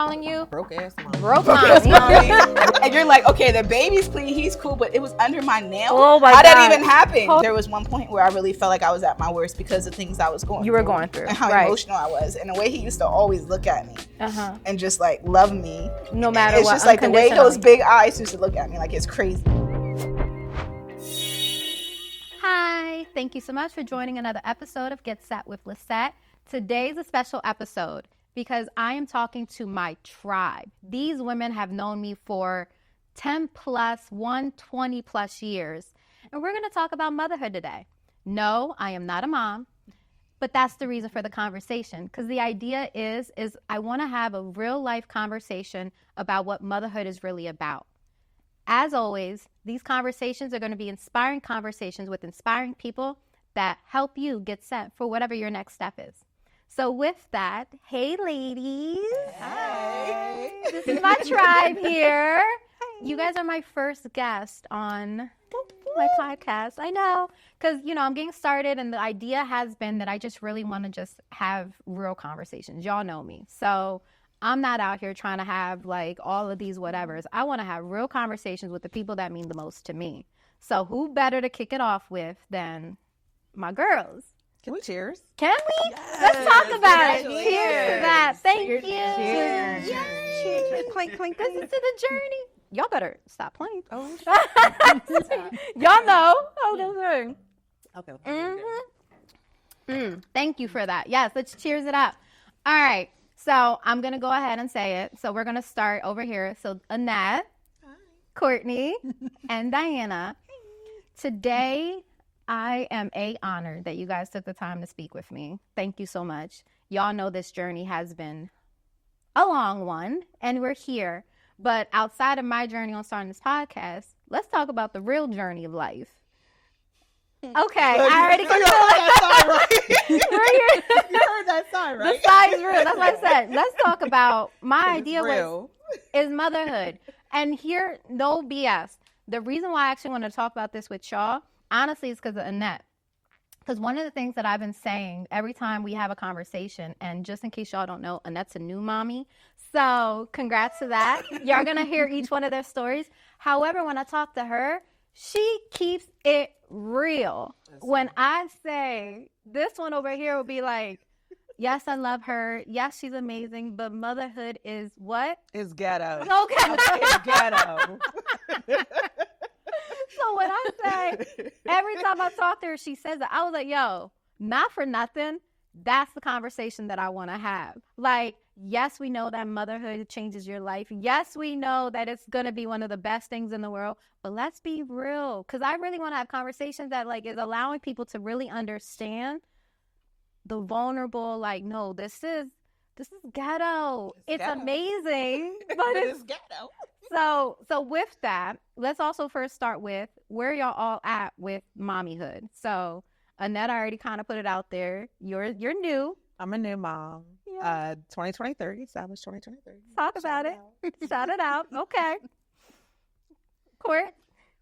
calling you? Broke ass mom. Broke mommy. And you're like, okay, the baby's clean, he's cool, but it was under my nail. Oh my How God. did that even happen? There was one point where I really felt like I was at my worst because of things I was going through. You were going through. And how emotional I was. And the way he used to always look at me and just like love me. No matter it's what. It's just like the way those big eyes used to look at me, like it's crazy. Hi, thank you so much for joining another episode of Get Set with Lissette. Today's a special episode because I am talking to my tribe. These women have known me for 10 plus, 120 plus years. And we're going to talk about motherhood today. No, I am not a mom, but that's the reason for the conversation. Because the idea is I want to have a real life conversation about what motherhood is really about. As always, these conversations are going to be inspiring conversations with inspiring people that help you get set for whatever your next step is. So with that, hey ladies. Hey. This is my tribe here. Hey. You guys are my first guest on my podcast. I know, because, I'm getting started and the idea has been that I just really want to just have real conversations. Y'all know me. So I'm not out here trying to have like all of these whatevers. I want to have real conversations with the people that mean the most to me. So who better to kick it off with than my girls? Can we cheers? Can we? Yes. Let's talk about it. Cheers. Cheers to that. Thank you. Cheers. Yes. Cheers. Clink, clink, This clink. is to the journey. Y'all better stop playing. Oh, Y'all know how to sing. okay. Thank you for that. Yes, let's cheers it up. All right. So I'm going to go ahead and say it. So we're going to start over here. So Annette, Courtney, and Diana. Today, I am honored that you guys took the time to speak with me. Thank you so much. Y'all know this journey has been a long one, and we're here. But outside of my journey on starting this podcast, let's talk about the real journey of life. Okay, I already can feel it. You heard that sign, right? The sign is real. That's what I said. Let's talk about my idea real. is motherhood. And here, no BS. The reason why I actually want to talk about this with y'all, honestly, is because of Annette. Because one of the things that I've been saying every time we have a conversation, and just in case y'all don't know, Annette's a new mommy. So congrats to that. Y'all going to hear each one of their stories. However, when I talk to her, she keeps it real. When I say this one over here will be like, yes, I love her. Yes, she's amazing. But motherhood is what? It's ghetto. Okay. It's ghetto. So when I say, every time I talk to her, she says that, I was like, yo, not for nothing. That's the conversation that I want to have. Like, yes, we know that motherhood changes your life. Yes, we know that it's going to be one of the best things in the world. But let's be real. Because I really want to have conversations that, like, is allowing people to really understand the vulnerable, like, no, this is ghetto. It's ghetto. Amazing. But It's ghetto. So with that, let's also first start with where y'all all at with mommyhood. So Annette already kind of put it out there. You're new. I'm a new mom. Yeah. 2023, established 2023. Talk about it. Shout it out. Okay. Court,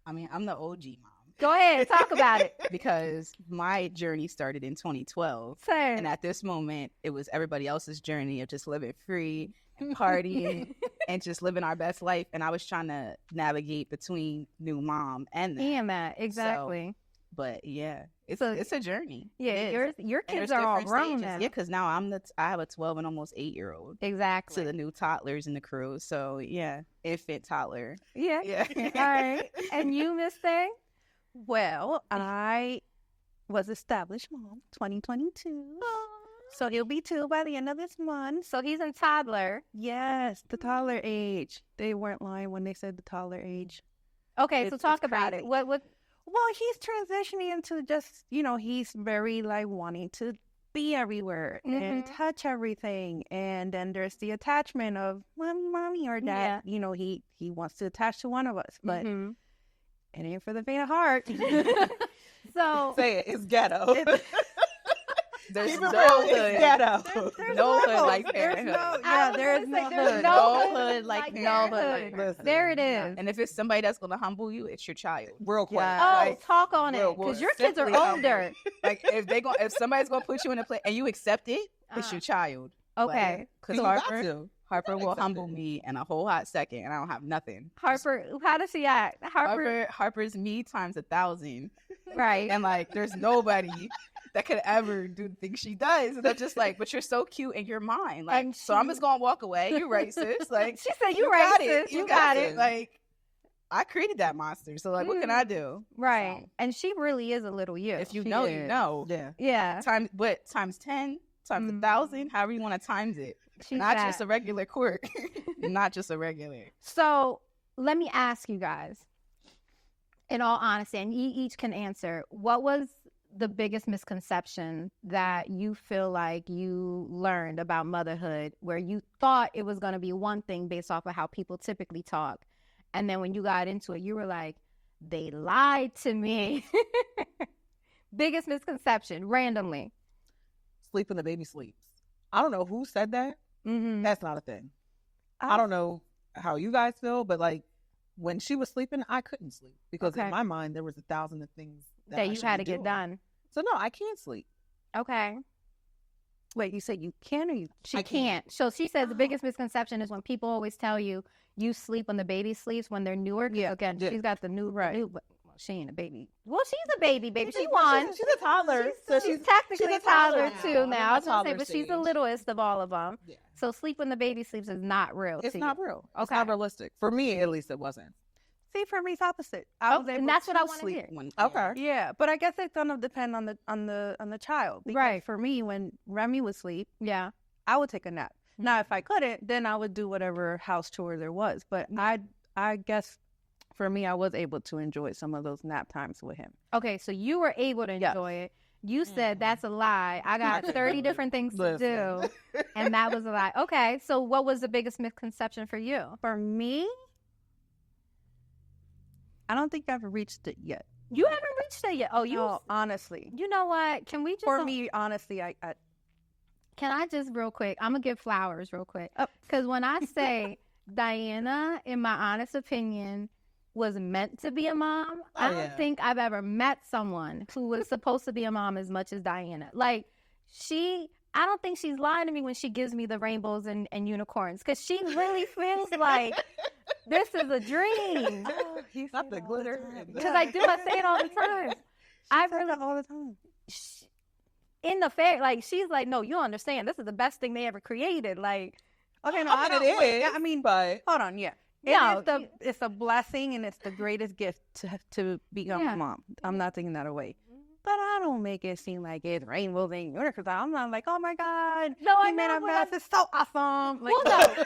I mean, I'm the OG mom. go ahead. Talk about it. Because my journey started in 2012. Same. And at this moment, it was everybody else's journey of just living free and partying and just living our best life. And I was trying to navigate between new mom and that. And that, exactly. But yeah, it's So- a journey. Yeah, It is. your And kids there's are all different grown stages. now. Yeah, because now I have a 12 and almost 8-year-old. Exactly. To the new toddlers in the crew. So yeah, infant toddler. Yeah. Yeah. All right. And you, Miss Thing? Well, I was established mom 2022. So he'll be 2 by the end of this month. So he's in toddler. Yes, the toddler age. They weren't lying when they said the toddler age. Okay, so It's talk about crazy. it. What Well, he's transitioning into just, he's very like wanting to be everywhere and touch everything. And then there's the attachment of mommy or dad. He wants to attach to one of us, but it ain't for the faint of heart. so Say it. It's ghetto. There's Keep no it real. hood. It's ghetto. No hood levels. like There's parenthood. no- I was there gonna is say, no there's hood. No hood like parenthood. Listen. There it is. And if it's somebody that's going to humble you, it's your child. Real quick. Yeah. Oh, Like, talk on it, real because quick. your kids are Simply humble. older. Like if somebody's going to put you in a place and you accept it, it's your child. Okay. Because You got to. Harper will humble me in a whole hot second, and I don't have nothing. Harper, how does she act? Harper's me times 1,000, right? and like, there's nobody that could ever do the things she does. And I'm just like, but you're so cute and you're mine. Like, And so I'm just gonna walk away. You're right, sis. Like, She said, "You right, got sis. it. You got it." Like, I created that monster. So like, what can I do? Right. So, And she really is a little you. if you She know, is. you know. Yeah. Yeah. Times 10, times 1,000, however you want to times it. She's Not that. just a regular court. Not just a regular. So let me ask you guys, in all honesty, and you each can answer, what was the biggest misconception that you feel like you learned about motherhood where you thought it was going to be one thing based off of how people typically talk? And then when you got into it, you were like, they lied to me. Biggest misconception, randomly. Sleep when the baby sleeps. I don't know who said that. Mm-hmm. That's not a thing. I don't know how you guys feel, but like when she was sleeping, I couldn't sleep because Okay. in my mind there was 1,000 of things That I you should had be to get doing. done. So no, I can't sleep. Okay. Wait, you said you can or you? She I can't. can't. So she says the biggest misconception is when people always tell you sleep when the baby sleeps when they're newer. 'Cause Yeah. Again, Yeah. she's got the new, Right. well, she ain't a baby. Well, she's a baby. She She's- won. She's a toddler. She's technically a toddler too I'm in now. I my was gonna say, toddler but she's the stage. littlest of all of them. Yeah. So sleep when the baby sleeps is not real. It's to not you. real. It's Okay. not realistic. For me, at least, it wasn't. See, for me, it's opposite. I was and able that's what I to wanna sleep. hear. Okay. Yeah, but I guess it's gonna depend on the child. Because Right. For me, when Remy would sleep, Yeah. I would take a nap. Now, if I couldn't, then I would do whatever house chore there was. But I guess for me, I was able to enjoy some of those nap times with him. Okay, so you were able to Yes. enjoy it. You said that's a lie. I got 30 different things to do, and that was a lie. Okay, so what was the biggest misconception for you? For me, I don't think I've reached it yet. You haven't reached it yet. Oh, No, honestly. You know what? Can we just For me, honestly, I Can I just real quick? I'm gonna give flowers real quick because when I say Diana, in my honest opinion, was meant to be a mom, I don't think I've ever met someone who was supposed to be a mom as much as Diana. Like I don't think she's lying to me when she gives me the rainbows and unicorns because she really feels like this is a dream. Not the glitter. Because I do, I say it all the time. I really all the time. in the fair, like she's like, no, you don't understand. This is the best thing they ever created. Like, Okay, no, I mean, it is. Yeah, I mean, but hold on, yeah. No, It's a blessing and it's the greatest gift to become Yeah. a mom. I'm not taking that away. But I don't make it seem like it's rainbows and unicorns. I'm not like, oh my God, no, I you made know. a but mess. It's so awesome. Like, Well, no,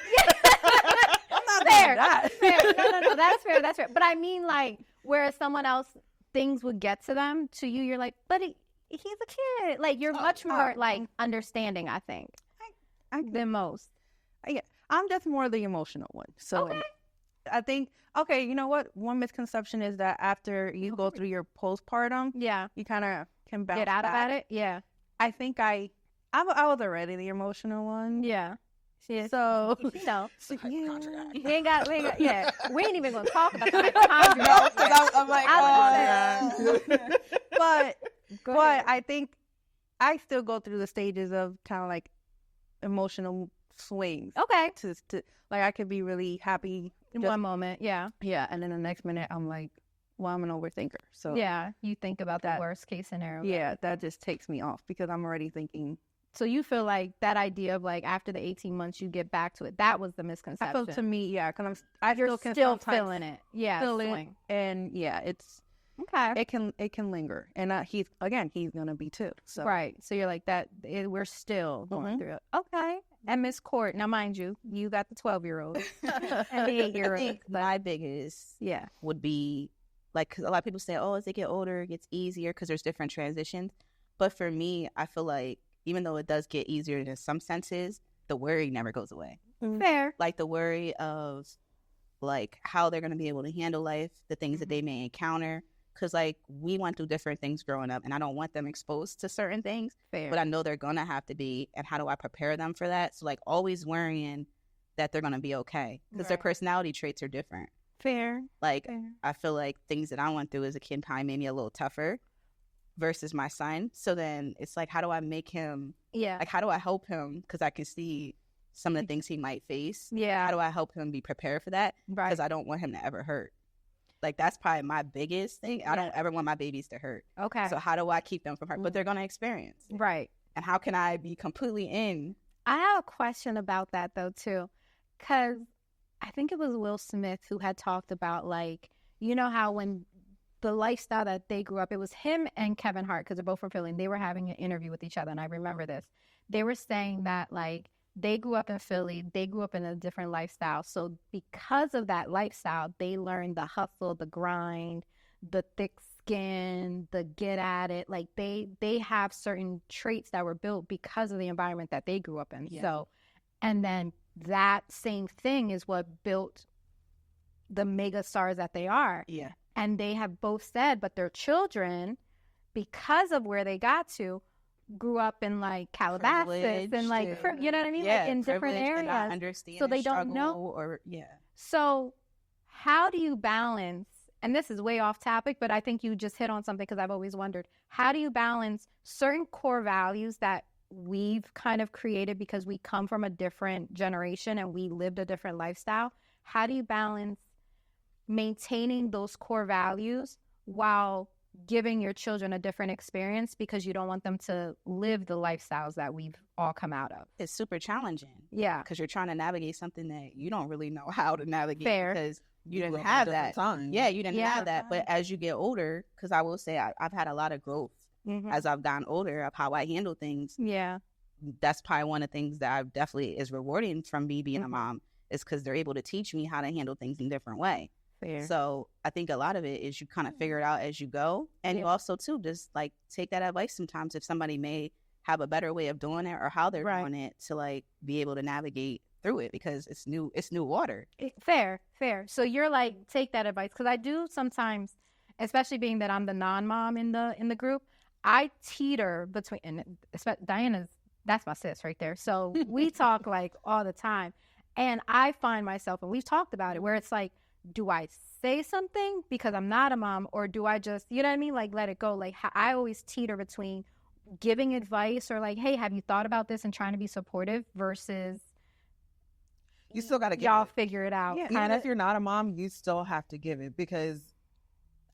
I'm not fair, doing that. fair. No, that's fair. That's fair. But I mean, like, whereas someone else, things would get to them. To you, you're like, but he's a kid. Like, you're much more like understanding, I think, than most. Yeah, I'm just more the emotional one. So Okay. I think, okay, you know what? One misconception is that after you go through your postpartum, Yeah, you kind of can bounce get out back. about it. Yeah, I think I was already the emotional one. yeah. She is. So, You know, hypochondriac. we ain't got. Yeah, we ain't even gonna talk about the hypochondria. I'm like, but Go but ahead. I think I still go through the stages of kind of like emotional swings. Okay. To like I could be really happy, In just- one moment, yeah. yeah, and then the next minute I'm like, well, I'm an overthinker. So Yeah, you think about the That- worst case scenario. yeah, that just takes me off because I'm already thinking. So you feel like that idea of like after the 18 months you get back to it, that was the I misconception. feel to me, yeah, because I You're still can still sometimes feeling it. Yeah. feel it, swing. and yeah, Okay. it can linger, and he's gonna be too. So Right. So you're like that. We're still going Mhm. through it. Okay. And Miss Court. Now, mind you, you got the 12-year-old and the 8-year-old. I think my biggest Yeah. would be like, 'cause a lot of people say, oh, as they get older, it gets easier because there's different transitions. But for me, I feel like even though it does get easier in some senses, the worry never goes away. Fair. Like the worry of like how they're going to be able to handle life, the things that they may encounter. Because like we went through different things growing up and I don't want them exposed to certain things, Fair. but I know they're going to have to be. And how do I prepare them for that? So like always worrying that they're going to be okay because their Right. personality traits are different. Fair. Like Fair. I feel like things that I went through as a kid probably made me a little tougher versus my son. So then it's like, how do I make him, Yeah. like, how do I help him? Because I can see some of the things he might face. Yeah. How do I help him be prepared for that? Right. Because I don't want him to ever hurt. Like, that's probably my biggest thing. I don't ever want my babies to hurt. Okay. So how do I keep them from hurt? But they're going to experience it. Right. And how can I be completely in? I have a question about that, though, too. Because I think it was Will Smith who had talked about, like, you know how when the lifestyle that they grew up, it was him and Kevin Hart, because they're both from Philly, and they were having an interview with each other, and I remember this. They were saying that, like, they grew up in Philly, they grew up in a different lifestyle. So because of that lifestyle, they learned the hustle, the grind, the thick skin, the get at it. Like, they have certain traits that were built because of the environment that they grew up in. Yeah. So, and then that same thing is what built the mega stars that they are. Yeah. And they have both said, but their children, because of where they got to, grew up in like Calabasas and like, you know what I mean? Yeah, like in different areas. And understand so they don't know. Or, So how do you balance, and this is way off topic, but I think you just hit on something because I've always wondered, how do you balance certain core values that we've kind of created because we come from a different generation and we lived a different lifestyle? How do you balance maintaining those core values while giving your children a different experience because you don't want them to live the lifestyles that we've all come out of? It's super challenging. Yeah. Because you're trying to navigate something that you don't really know how to navigate. Fair. Because you didn't have that. Time. Yeah, you didn't have that. But as you get older, because I will say I've had a lot of growth as I've gotten older of how I handle things. Yeah. That's probably one of the things that I definitely is rewarding from me being a mom is because they're able to teach me how to handle things in a different way. Fair. So I think a lot of it is you kind of figure it out as you go. And you also, too, just like take that advice sometimes if somebody may have a better way of doing it or how they're doing it to like be able to navigate through it because it's new water. Fair. So you're like, take that advice. Because I do sometimes, especially being that I'm the non-mom in the group, I teeter between, and Diana's, that's my sis right there. So we talk like all the time. And I find myself, and we've talked about it, where it's like, do I say something because I'm not a mom, or do I just, you know what I mean? Like, let it go. Like, I always teeter between giving advice or like, hey, have you thought about this, and trying to be supportive versus you still got to give y'all it. figure it out. Yeah, even if you're not a mom, you still have to give it because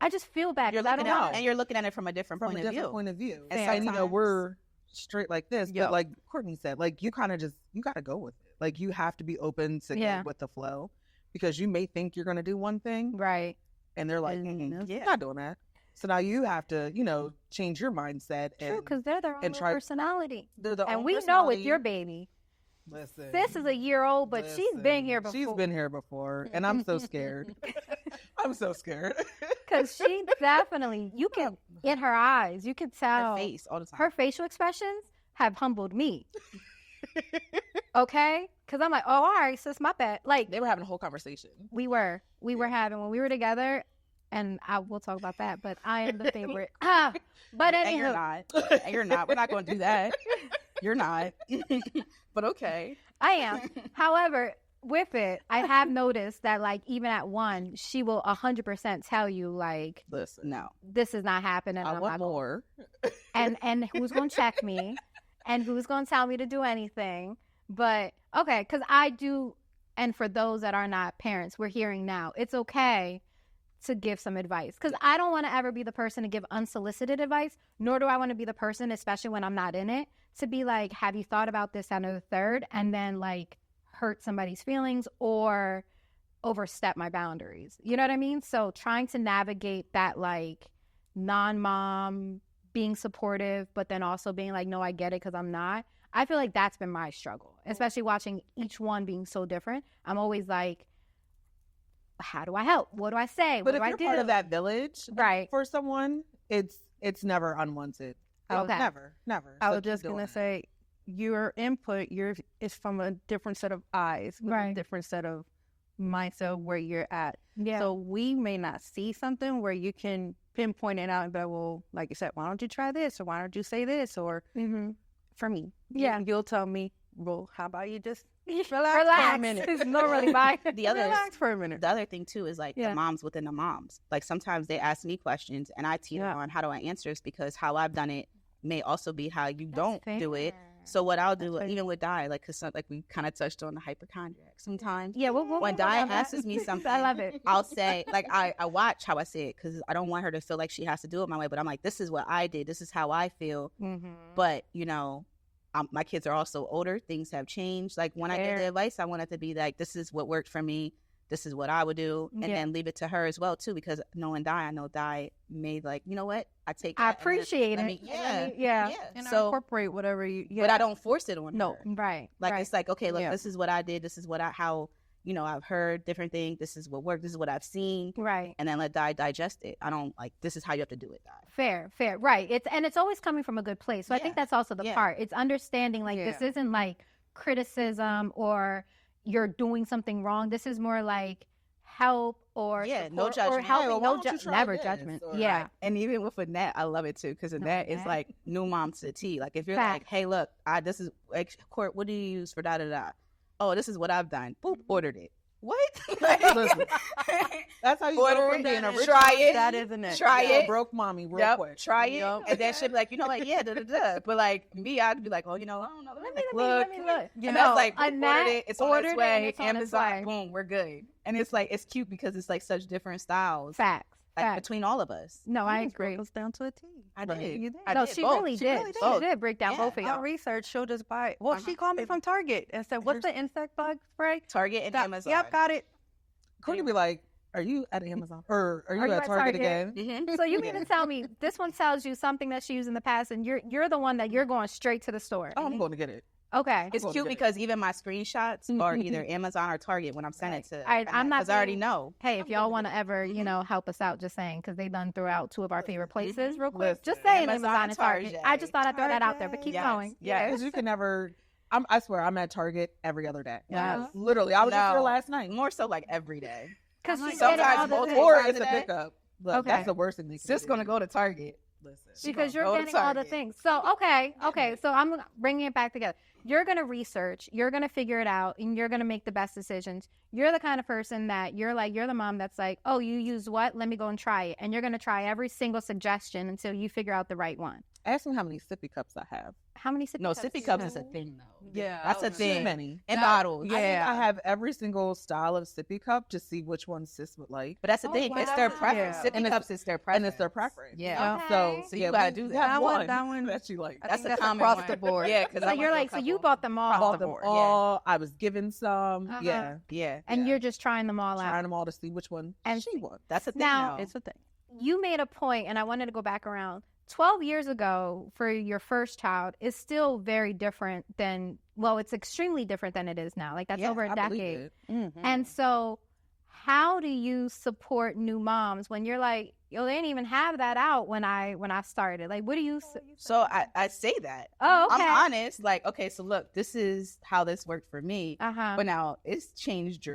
I just feel bad. You're looking at, and you're looking at it from a different point of view. And you know, we're straight like this, but like Courtney said, like you kind of just, you got to go with it. Like you have to be open to go with the flow because you may think you're going to do one thing. Right. And they're like, you're not doing that. So now you have to, you know, change your mindset. True, because they're their own personality. And we know with your baby. Listen, Sis is a year old, but she's been here before. She's been here before, and I'm so scared. I'm so scared. Because she definitely, you can, in her eyes, you can tell. Her face all the time. Her facial expressions have humbled me. Okay? Because I'm like, oh, all right, sis, my bad. Like, they were having a whole conversation. We were having, when we were together, and we'll talk about that, but I am the favorite. But anywho. And you're not. And you're not. We're not going to do that. You're not. But okay. I am. However, with it, I have noticed that, like, even at one, she will 100% tell you, like, listen, no, this is not happening. I want more. And who's going to check me? And who's going to tell me to do anything? But, okay, because I do, and for those that are not parents, we're hearing now, it's okay to give some advice. Because I don't want to ever be the person to give unsolicited advice, nor do I want to be the person, especially when I'm not in it, to be like, have you thought about this, that, or the third, and then, like, hurt somebody's feelings or overstep my boundaries. You know what I mean? So trying to navigate that, like, non-mom, being supportive, but then also being like, no, I get it because I'm not. I feel like that's been my struggle, especially watching each one being so different. I'm always like, how do I help? What do I say? But what if do you're I do? part of that village, right, for someone, it's never unwanted. Okay. Never. I was just gonna say, your input, is from a different set of eyes, with a different set of mindset where you're at. Yeah. So we may not see something where you can pinpoint it out and be like, well, like you said, why don't you try this, or why don't you say this, or for me, you'll tell me, well, how about you just relax for a minute. It's normally my relax for a minute. The other thing too is like the moms within the moms. Like sometimes they ask me questions and I teeter on how do I answer this because how I've done it may also be how you don't do it. So what I'll do, even with Di, like, cause like we kind of touched on the hypochondriac sometimes. Yeah, when Di asks me something, I love it. I'll say, like, I watch how I say it because I don't want her to feel like she has to do it my way. But I'm like, this is what I did. This is how I feel. But you know, my kids are also older. Things have changed. Like when I get the advice, I want it to be like, this is what worked for me. This is what I would do, and then leave it to her as well too. Because knowing Di, I know Di made like, you know what, I appreciate it. And so incorporate whatever you. Yeah. But I don't force it on her. Right. Like it's like, okay, look, this is what I did. This is what how you know, I've heard different things. This is what worked. This is what I've seen. Right. And then let Di digest it. I don't like, this is how you have to do it, Di. Fair. Right. It's always coming from a good place. So I think that's also the part. It's understanding like this isn't like criticism or you're doing something wrong. This is more like help or support, no judgment. Or helping, never judgment. Right. And even with Annette, I love it too because Annette is like new mom to the T. Like if you're like, hey, look, this is like, Court, what do you use for da-da-da? Oh, this is what I've done. Boop, ordered it. What? Listen, that's how you order it. Try it. That isn't it. Try it. Broke mommy real quick. Try it. And then she'll be like, you know, like, yeah, da-da-da. But like me, I'd be like, oh, you know, I don't know. Let me look. You and know, that's like, ordered it. It's on its way. It's on Amazon. Boom, we're good. And it's like, it's cute because it's like such different styles. Facts. Like between all of us. No, I agree. It goes down to a T. I did. You did. No, she really did. She did break down both of y'all. Our research, she'll just buy it. Well, she called me from Target and said, what's the insect bug spray? Target and Amazon. Yep, got it. Courtney be like, are you at Amazon? Or are you at Target again? Mm-hmm. So you mean to tell me this one tells you something that she used in the past and you're the one that you're going straight to the store? Oh, I'm going to get it. Okay. It's cute because even my screenshots are either Amazon or Target when I'm sending it to. I'm not. Because I already know. Hey, if y'all want to ever, you know, help us out, just saying, because they done threw out two of our favorite places real quick. Listen, just saying Amazon and Target. I just thought I'd throw that out there, but keep going. Yeah, because you can never. I swear, I'm at Target every other day. Yes. Literally, I was just here last night. More so like every day. Because sometimes multiple or it's a pickup. Look, okay. That's the worst thing. Sis gonna go to Target. Listen, because you're getting all the things. So okay. So I'm bringing it back together. You're gonna research. You're gonna figure it out, and you're gonna make the best decisions. You're the kind of person that you're the mom that's like, oh, you use what? Let me go and try it, and you're gonna try every single suggestion until you figure out the right one. Ask me how many sippy cups I have. How many sippy cups? No, sippy cups is a thing though. Yeah, that's a thing. Too many. And bottles. Yeah, I have every single style of sippy cup to see which one sis would like. But that's the thing. Wow. It's their preference. Yeah. Sippy cups is their preference. And it's their preference. Yeah. Okay. So you gotta do that. That one that you like. That's a common across one. the board. Yeah. So you're like, so you bought them all. Bought them all. I was given some. Yeah. And you're just trying them all out. Trying them all to see which one she wants. That's a thing. Now, it's a thing. You made a point, and I wanted to go back around. 12 years ago for your first child is still very different than, well, it's extremely different than it is now. Like that's over a decade. Mm-hmm. And so how do you support new moms when you're like, yo, they didn't even have that out when I started? Like, what do you So I say that. Oh, okay. I'm honest. Like, okay, so look, this is how this worked for me. But now it's changed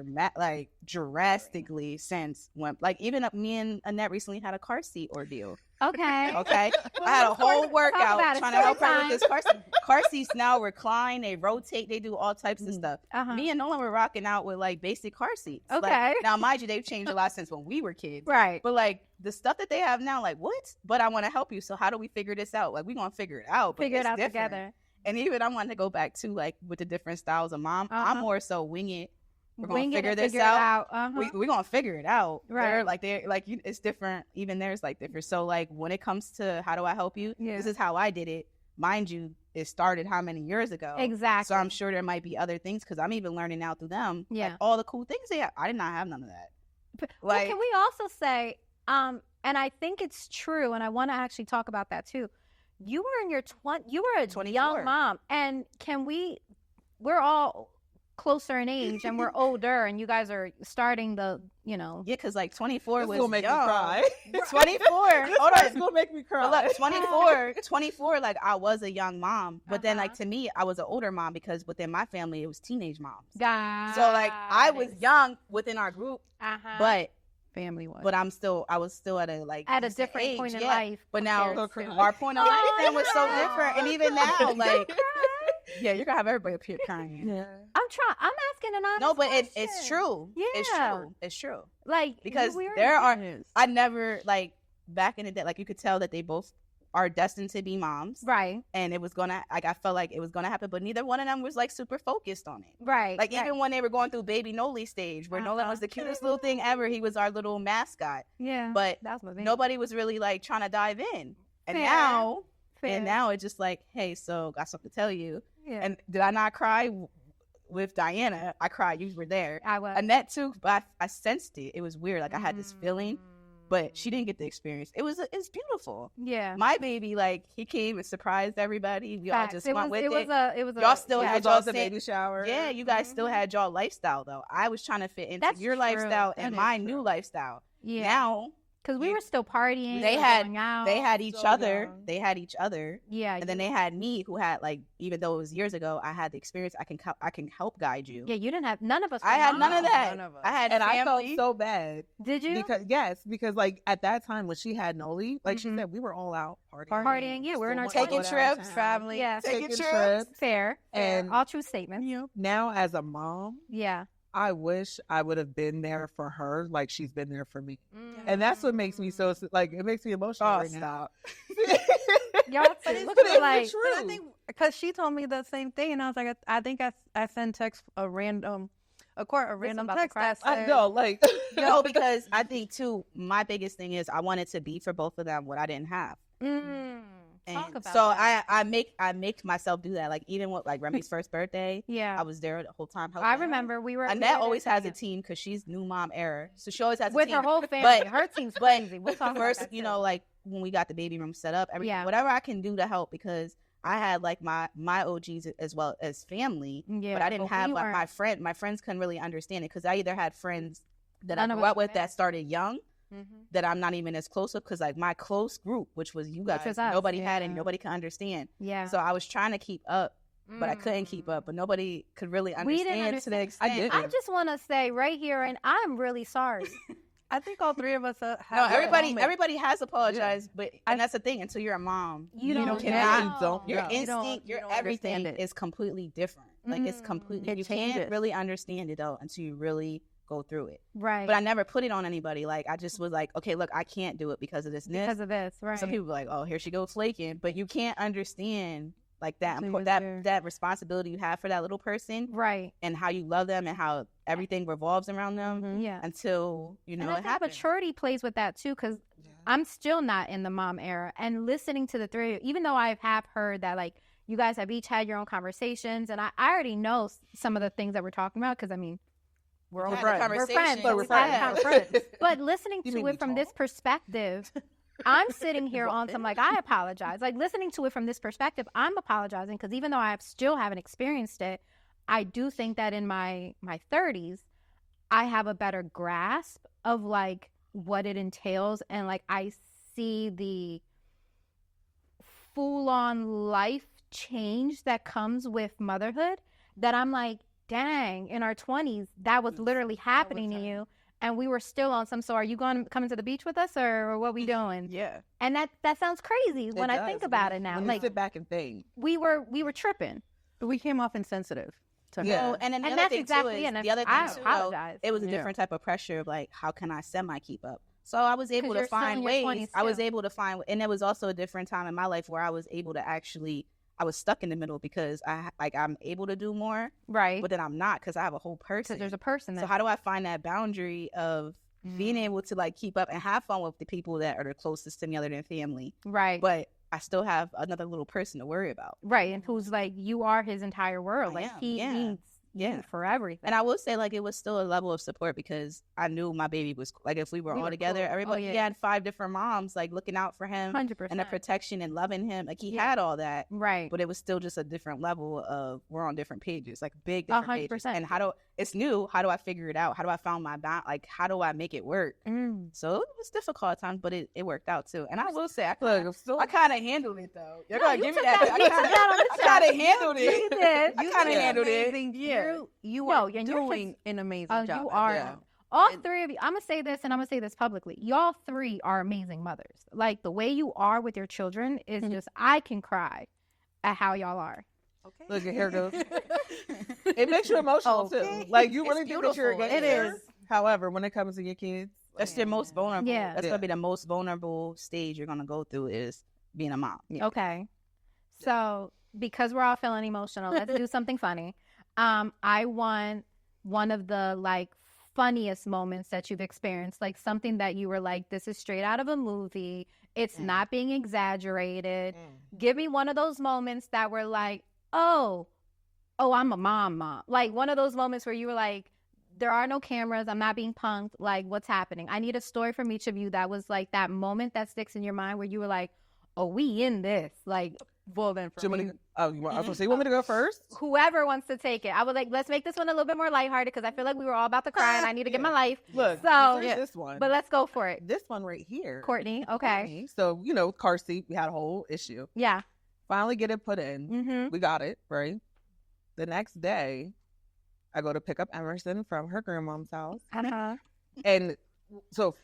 drastically since when, like, even me and Annette recently had a car seat ordeal. Okay. I had a whole workout trying to help her with this car seat. Car seats now recline, they rotate, they do all types of stuff. Me and Nolan were rocking out with like basic car seats. Okay. Like, now, mind you, they've changed a lot since when we were kids. Right. But like the stuff that they have now, like what? But I want to help you. So how do we figure this out? Like we're gonna figure it out. Figure it out different. together. And even I wanted to go back to like with the different styles of mom. I'm more so wing it. We're gonna figure this out. We're gonna figure it out. Right. They're like it's different. Even there's like different. So like when it comes to how do I help you? This is how I did it. Mind you, it started how many years ago? Exactly. So I'm sure there might be other things because I'm even learning now through them. Yeah. Like, all the cool things they have. I did not have none of that. Well, can we also say, and I think it's true, and I want to actually talk about that too. You were in your you were a 24. young mom, and we're all closer in age and we're older, and you guys are starting the, you know. Yeah, because like 24 was gonna make young. me cry. 24. Hold on. It's gonna make me cry. But look, 24, like I was a young mom, but then like to me, I was an older mom because within my family, it was teenage moms. So like I was young within our group, but family was. But I was still at a different age, point in life. But now our point of life then was so different, and even now, like, yeah, you're gonna have everybody up here crying. Yeah, I'm asking an honest No, but question. it's true. Yeah, it's true. Like because there are, I never like back in the day, like you could tell that they both are destined to be moms. Right. And it was gonna, like, I felt like it was gonna happen, but neither one of them was like super focused on it. Right. Like, even when they were going through baby Noli stage, where Nolan was the cutest little thing ever, he was our little mascot. Yeah. But that was nobody was really like trying to dive in. And now it's just like, hey, so got something to tell you. Yeah. And did I not cry with Diana? I cried. You were there. I was. Annette too, but I sensed it. It was weird. Like, I had this feeling. But she didn't get the experience. It's beautiful. Yeah. My baby, like, he came and surprised everybody. We all just went with it. Y'all still had y'all's baby shower. Yeah, you guys still had y'all lifestyle though. I was trying to fit into your lifestyle and my new lifestyle. Yeah. Now, because we were still partying. They had each other. Young. They had each other. Yeah. And then they had me, who had, like, even though it was years ago, I had the experience. I can help guide you. Yeah, you didn't have none of us. I had none of that. I had and family. I felt so bad. Did you? Because like at that time when she had Noli, like she said, we were all out partying. Yeah, we're in our taking trips, traveling. Yeah, taking trips. Fair. And all true statements. Now as a mom, I wish I would have been there for her like she's been there for me. And that's what makes me so, like, it makes me emotional right now. Y'all, but look at like, true. I think, because she told me the same thing, and I was like, I think I sent a random text that said, I know, like, no, because I think too, my biggest thing is I wanted to be for both of them what I didn't have. And so that. I make myself do that. Like, even with like Remy's first birthday, I was there the whole time. I remember we were. Annette always has a team because she's new mom era, so she always has with a team. her whole family. But her team's crazy. We'll talk first, about that you know, like when we got the baby room set up, whatever I can do to help, because I had like my OGs as well as family, but I didn't have like my friend. My friends couldn't really understand it because I either had friends that I grew up with that started young. That I'm not even as close with, because like my close group, which was you guys, nobody had it, nobody could understand. Yeah. So I was trying to keep up, but I couldn't keep up. But nobody could really understand to the extent. I just want to say right here, and I'm really sorry. I think all three of us have. No, everybody has apologized, but and that's the thing. Until you're a mom, your instinct, your everything is completely different. Like, it's completely. You can't really understand it though until you really go through it. Right. But I never put it on anybody. Like, I just was like, okay, look, I can't do it because of this. Because of this, right. Some people were like, oh, here she goes flaking. But you can't understand like that responsibility you have for that little person. Right. And how you love them and how everything revolves around them. Until, you know, and I think maturity plays with that too, because I'm still not in the mom era. And listening to the three of you, even though I have heard that, like, you guys have each had your own conversations, and I already know some of the things that we're talking about, because I mean, we're friends. But listening to it from this perspective, I'm sitting here on some, like, I apologize. Like, listening to it from this perspective, I'm apologizing, because even though I still haven't experienced it, I do think that in my 30s, I have a better grasp of, like, what it entails. And, like, I see the full-on life change that comes with motherhood, that I'm like, dang, in our 20s, that was literally happening to you, and we were still on some. So are you going to come to the beach with us, or what we doing? Yeah. And that sounds crazy when I think about it now. When like, you sit back and think, we were tripping, but we came off insensitive to her. Oh, and that's exactly it. The other thing too, it was a different type of pressure of like, how can I keep up? So I was able to find ways. I was able to find, and it was also a different time in my life where I was able to actually. I was stuck in the middle because I'm able to do more, right? But then I'm not, because I have a whole person. Because there's a person. So how do I find that boundary of being able to like keep up and have fun with the people that are the closest to me other than family, right? But I still have another little person to worry about, right? And who's like, you are his entire world. He needs you for everything. And I will say, like, it was still a level of support, because I knew my baby was, like, if we were all together, cool. Everybody, he had 5 different moms, like, looking out for him 100%. And the protection and loving him. Like, he had all that. Right. But it was still just a different level of, we're on different pages, like big different 100%. Pages. And it's new. How do I figure it out? How do I find my balance? Like, how do I make it work? So it was difficult at times, but it worked out too. And I will say, I kind of handled it though. You're going to give me that. I kind of handled it. You did. I kind of handled it. Yeah. You are doing an amazing job. You are. Yeah. All three of you, I'm going to say this, and I'm going to say this publicly. Y'all 3 are amazing mothers. Like, the way you are with your children is just, I can cry at how y'all are. Okay. Look, here goes. It makes you emotional too. Like, you really do that you're a gangster. It is. However, when it comes to your kids, that's their most vulnerable. Yeah. That's going to be the most vulnerable stage you're going to go through, is being a mom. Yeah. Okay. So because we're all feeling emotional, let's do something funny. I want one of the like funniest moments that you've experienced, like something that you were like, this is straight out of a movie. It's not being exaggerated. Give me one of those moments that were like, oh, I'm a mom. Like one of those moments where you were like, there are no cameras. I'm not being punked. Like, what's happening? I need a story from each of you that was like that moment that sticks in your mind where you were like, oh, we in this. Like, well, then for me. I was going to say, you want me to go first? Whoever wants to take it. I was like, let's make this one a little bit more lighthearted because I feel like we were all about to cry and I need to get my life. Look, so this one. But let's go for it. This one right here. Courtney, okay. Courtney. So, car seat, we had a whole issue. Yeah. Finally get it put in. Mm-hmm. We got it, right? The next day, I go to pick up Emerson from her grandmom's house. Uh-huh. And so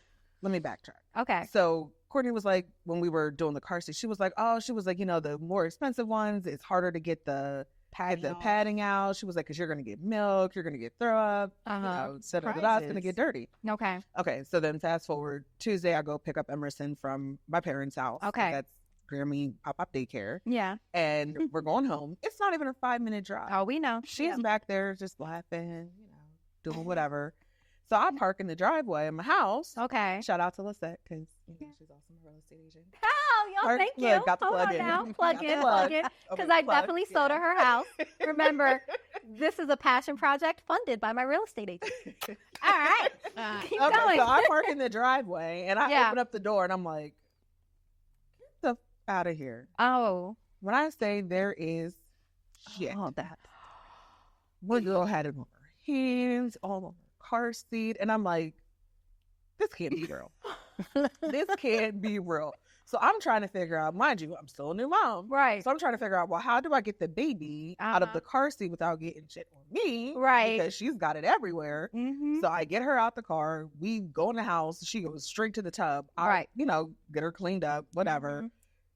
let me backtrack. Okay. So Courtney was like, when we were doing the car seat, she was like, the more expensive ones, it's harder to get the padding out. She was like, because you're going to get milk, you're going to get throw up, it's going to get dirty. Okay. Okay. So then fast forward Tuesday, I go pick up Emerson from my parents' house. Okay. That's Grammy pop-up daycare. Yeah. And we're going home. It's not even a 5-minute drive. Oh, we know. She's back there just laughing, doing whatever. So I park in the driveway in my house. Okay. Shout out to Lisette because she's also a real estate agent. Oh, y'all, thank you. Look, got the plug in. Now. Plug in. Because I definitely sold her house. Remember, this is a passion project funded by my real estate agent. All right. Keep going. So I park in the driveway and I open up the door and I'm like, get the out of here. Oh. When I say there is shit. Oh, that. One girl had it on her hands, all over her car seat. And I'm like, this can't be real. This can't be real. So I'm trying to figure out, mind you, I'm still a new mom. Right. So I'm trying to figure out, well, how do I get the baby out of the car seat without getting shit on me? Right. Because she's got it everywhere. Mm-hmm. So I get her out the car. We go in the house. She goes straight to the tub. I, get her cleaned up, whatever. Mm-hmm.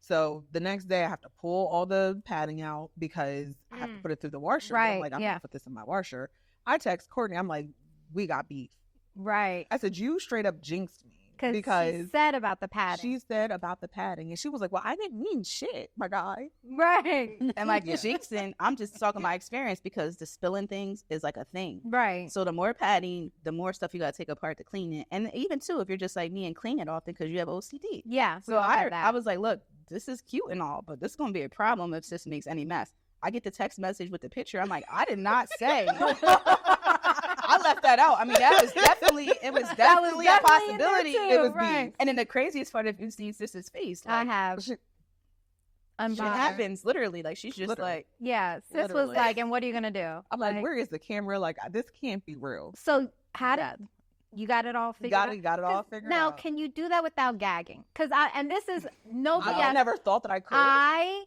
So the next day I have to pull all the padding out because I have to put it through the washer. Right. I'm like, I'm going to put this in my washer. I text Courtney. I'm like, we got beef. Right. I said, you straight up jinxed me. Because she said about the padding. She said about the padding. And she was like, well, I didn't mean shit, my guy. Right. And like jinxing, I'm just talking my experience because the spilling things is like a thing. Right. So the more padding, the more stuff you got to take apart to clean it. And even too, if you're just like me and clean it often because you have OCD. Yeah. So I was like, look, this is cute and all, but this is going to be a problem if this makes any mess. I get the text message with the picture. I'm like, I did not say. I left that out. I mean, that was definitely a possibility. It was right. And then the craziest part, if you see sister's face, like, I have. Shit happens literally. Like she's just like, yeah. Sis was like, and what are you gonna do? I'm like, where is the camera? Like, this can't be real. So how did you got it all figured out? You got it all figured now, out. Now, can you do that without gagging? Because I never thought that I could. I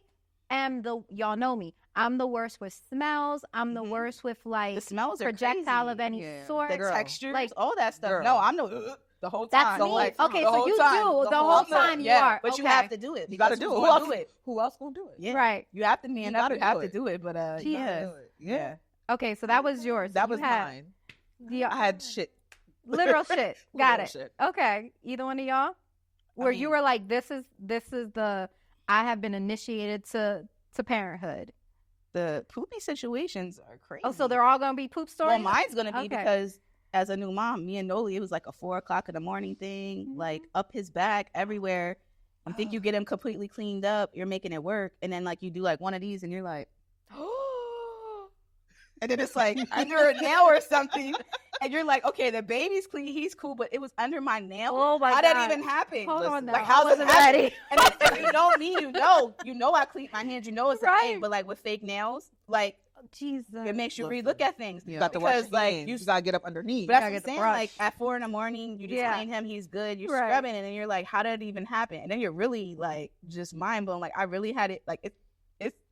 am y'all know me. I'm the worst with smells. I'm the worst with like the smells projectile are of any sort. The textures, like all that stuff. Girl. No, I'm the whole time. That's me. Like, okay, so you do the whole time you are. But you have to do it. You got to do it. Who else gonna do it? Yeah. Right. You have to man up. You have to do it. But yeah. Okay, so that was yours. That was mine. Yeah, I had shit. Literal shit. Got it. Shit. Okay. Either one of y'all? Where you were like, this is I have been initiated to parenthood. The poopy situations are crazy. Oh, so they're all gonna be poop stories? Well, mine's gonna be because as a new mom, me and Noli, it was like a 4:00 in the morning thing, like up his back everywhere. You think you get him completely cleaned up, you're making it work, and then like you do like one of these, and you're like, and then it's like under a nail or something, and you're like, okay, the baby's clean, he's cool, but it was under my nail. Oh my God. God. That even happen? Hold on, like how I wasn't ready. And if you know me, you know I clean my hands, you know it's a thing, but like with fake nails, like Jesus, it makes you relook at things. You got to wash your hands. You gotta get up underneath. But that's what I'm saying. Like at 4 a.m, you just clean him, he's good, you're scrubbing, and then you're like, how did it even happen? And then you're really like just mind blown. Like I really had it, like it's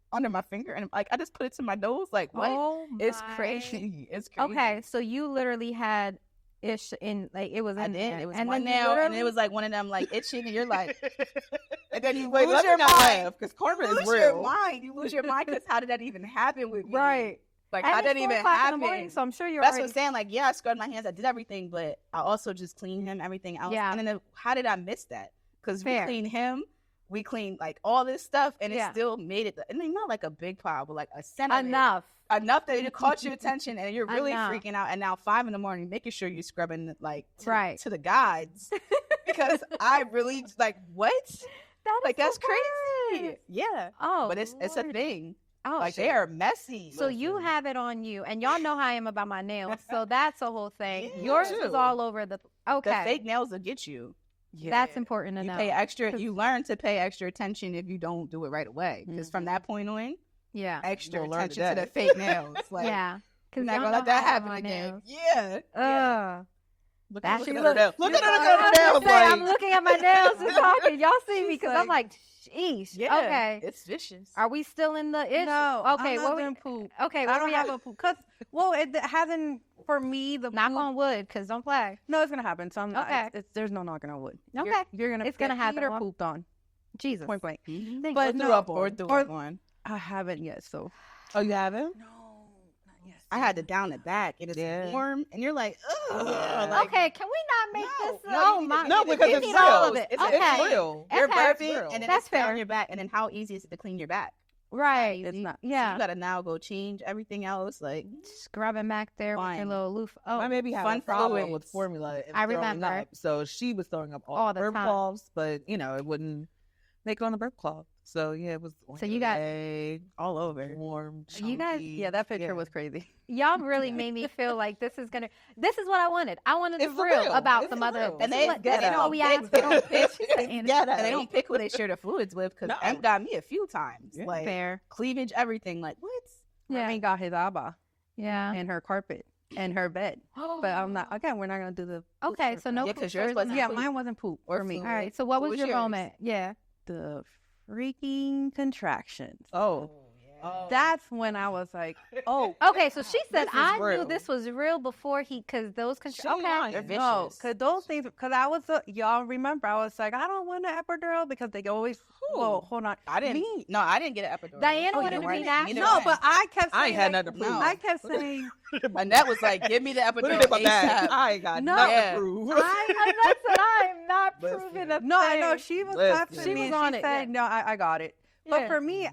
under my finger, and like I just put it to my nose. Like what? It's crazy. It's crazy. Okay, so you literally had ish in like it was. I did. There. It was and one nail, and it was like one of them like itching, and you're like, and then you lose your mind because karma is real. You lose your mind because how did that even happen with me? Right. Like and how did that even happen? Morning, so I'm sure you're. That's what I'm saying. Like I scrubbed my hands, I did everything, but I also just cleaned him, everything else. Yeah. And then how did I miss that? Because we cleaned him. we cleaned like all this stuff, and it still made it. And not like a big pile, but like a cent of enough that it caught your attention, and you're really freaking out. And now 5 a.m, making sure you're scrubbing like to the gods, because I really like what? That's crazy. Yeah. Oh, but it's a thing. Oh, like they are messy. So you have it on you, and y'all know how I am about my nails. So that's a whole thing. Yours is all over the. Okay. The fake nails will get you. Yeah. That's important to know. Pay extra. You learn to pay extra attention if you don't do it right away, because from that point on, extra attention to the fake nails. Like, because not gonna let that happen again. Yeah. Look at her nails. Look at her nails. I'm looking at my nails and talking. Y'all see me because I'm like, sheesh. Yeah, okay. It's vicious. Are we still in the issue? No. Okay. Poop. Okay. I don't have a poop. It hasn't, for me, the knock on wood, because don't play. No, it's going to happen. So I'm not. Okay. There's no knocking on wood. Okay. You're going to. It's going to happen. Or pooped on. Jesus. Point blank. Mm-hmm. But or threw up on. I haven't yet, so. Oh, you haven't? No. I had to down it back, and it's warm, and you're like, ugh. Okay, can we not make this? No, because it's real. All of it. It's real. You're Okay. burping, and then it's down your back, and then how easy is it to clean your back? Right. It's not. Yeah. So you gotta now go change everything else, like scrubbing back there with your little loofah. Oh, my baby had a problem with formula. And I remember. Up, so she was throwing up all the burp cloths, but it wouldn't make it on the burp cloth. So it was. So you got all over warm. Chunky. You guys, that picture was crazy. Y'all really made me feel like this is what I wanted. I wanted the real about the motherhood. And they don't pick who they share the fluids with, because Em got me a few times. Yeah. Like fair cleavage, everything. Like what? Yeah, he got his abba. Yeah, and her carpet. And her bed. But I'm not. Again, we're not gonna do the. Okay, so no. Because yours wasn't. Yeah, mine wasn't poop for me. All right. So what was your moment? Yeah. The freaking contractions. Oh. That's when I was like, oh. Okay, so she said I knew this was real before because those contractions. Okay. They're vicious. No, because those things, because I was, y'all remember, I was like, I don't want an epidural because they always, well, hold on. I didn't get an epidural. Diana wanted to be natural. No, but I kept saying. I ain't had nothing to prove. I kept saying. Annette was like, give me the epidural. Put it in my bag. I ain't got nothing to prove. Annette said, I am not proving a thing. No, I know. She was texting she me was on she it. said, no, I got it. But for me,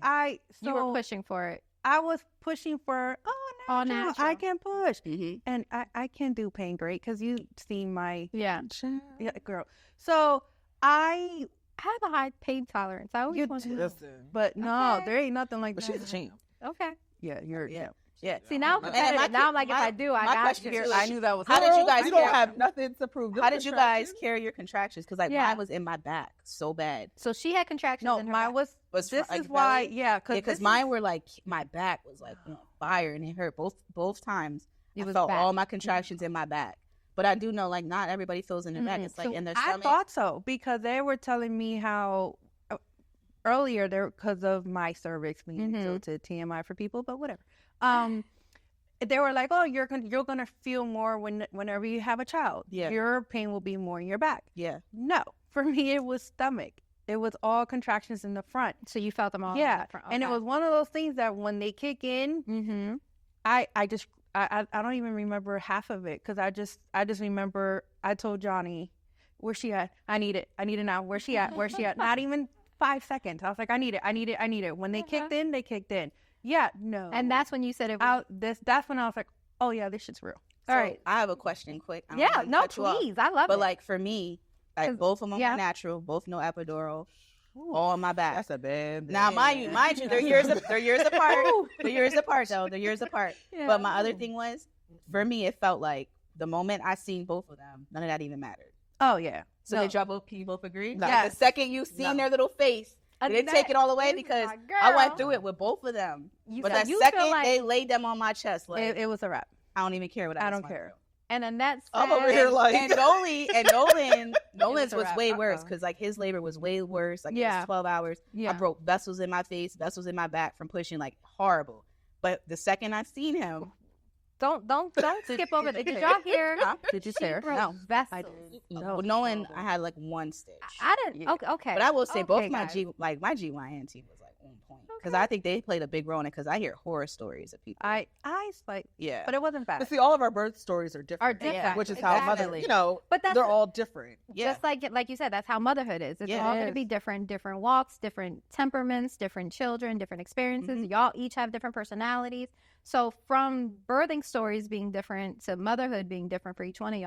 you were pushing for it. I was pushing for, natural. I can push. Mm-hmm. And I can do pain great because you seen my girl. So I have a high pain tolerance. I always want to listen. But no, there ain't nothing like that. But she's a champ. Okay. Yeah, you're yeah. See, now I'm competitive. Now I'm like, if I do, I got you. I knew that was. How did you guys? You don't have nothing to prove. How did you guys carry your contractions? Because mine was in my back so bad. So she had contractions. No, in her mine back. was. This is why, because mine were like my back was like on fire and it hurt both times. I felt all my contractions in my back. But I do know like not everybody feels in their back. It's like in their stomach. I thought so because they were telling me how earlier there because of my cervix being tilted, TMI for people, but whatever. They were like, "Oh, you're gonna feel more whenever you have a child. Yeah, your pain will be more in your back." Yeah. No, for me it was stomach. It was all contractions in the front. So you felt them all. Yeah, in the front. Okay. And it was one of those things that when they kick in, I don't even remember half of it because I just remember I told Johnny, "Where's she at? I need it now. Where's she at? Where's she at?" Not even 5 seconds. I was like, "I need it. When they kicked in, they kicked in. Yeah, no. And that's when you said it was... That's when I was like, oh, yeah, this shit's real. All right. I have a question quick. Yeah, no, please. I love it. But, like, for me, like, both of them are natural, both no epidural, all on my back. That's a bad Now, mind you, they're years apart. They're years apart, though. They're years apart. Yeah. But my other thing was, for me, it felt like the moment I seen both of them, none of that even mattered. Oh, yeah. So did y'all both agree? No. Yes. The second you seen their little face, they didn't take it all away because I went through it with both of them. But that second they laid them on my chest, like it was a wrap. I don't even care what I don't care. And Annette said, I'm over here like, and Nolan's was way worse because like his labor was way worse. Like it was 12 hours. Yeah. I broke vessels in my face, vessels in my back from pushing, like horrible. But the second I seen him. Don't skip over it. Did y'all hear? Did you tear? No, vessels. Well, Nolan, I had like one stitch. I didn't. Okay. But I will say both my GYN team was like, on point because I think they played a big role in it because I hear horror stories of people. I like, but it wasn't bad. But see, all of our birth stories are different. different. Which is how mother, but they're all different. Just like you said, that's how motherhood is. It's all going to be different walks, different temperaments, different children, different experiences. Y'all each have different personalities. So from birthing stories being different to motherhood being different for each one of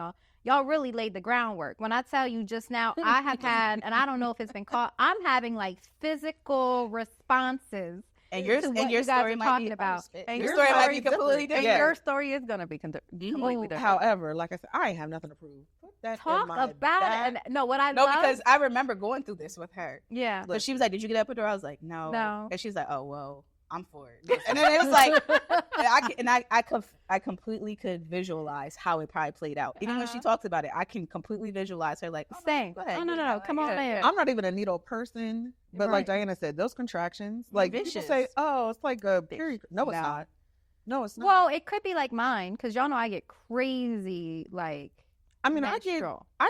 y'all really laid the groundwork. When I tell you just now, I have had, and I don't know if it's been caught, I'm having like physical responses. And your story might be about. And your story might be completely different. And your story is going to be completely different. However, like I said, I ain't have nothing to prove. Talk about it. And what I love. Because I remember going through this with her. Yeah. But she was like, "Did you get Epidural?" I was like, "No." No. And she's like, "Oh, well, I'm for it." And then it was like, I completely could visualize how it probably played out. Even when she talks about it, I can completely visualize her like, same. Go ahead, No. Come on, man. I'm not even a needle person, but like Diana said, those contractions, like people say, "Oh, it's like a period." No, it's not. No, it's not. Well, it could be like mine because y'all know I get crazy like. I mean, I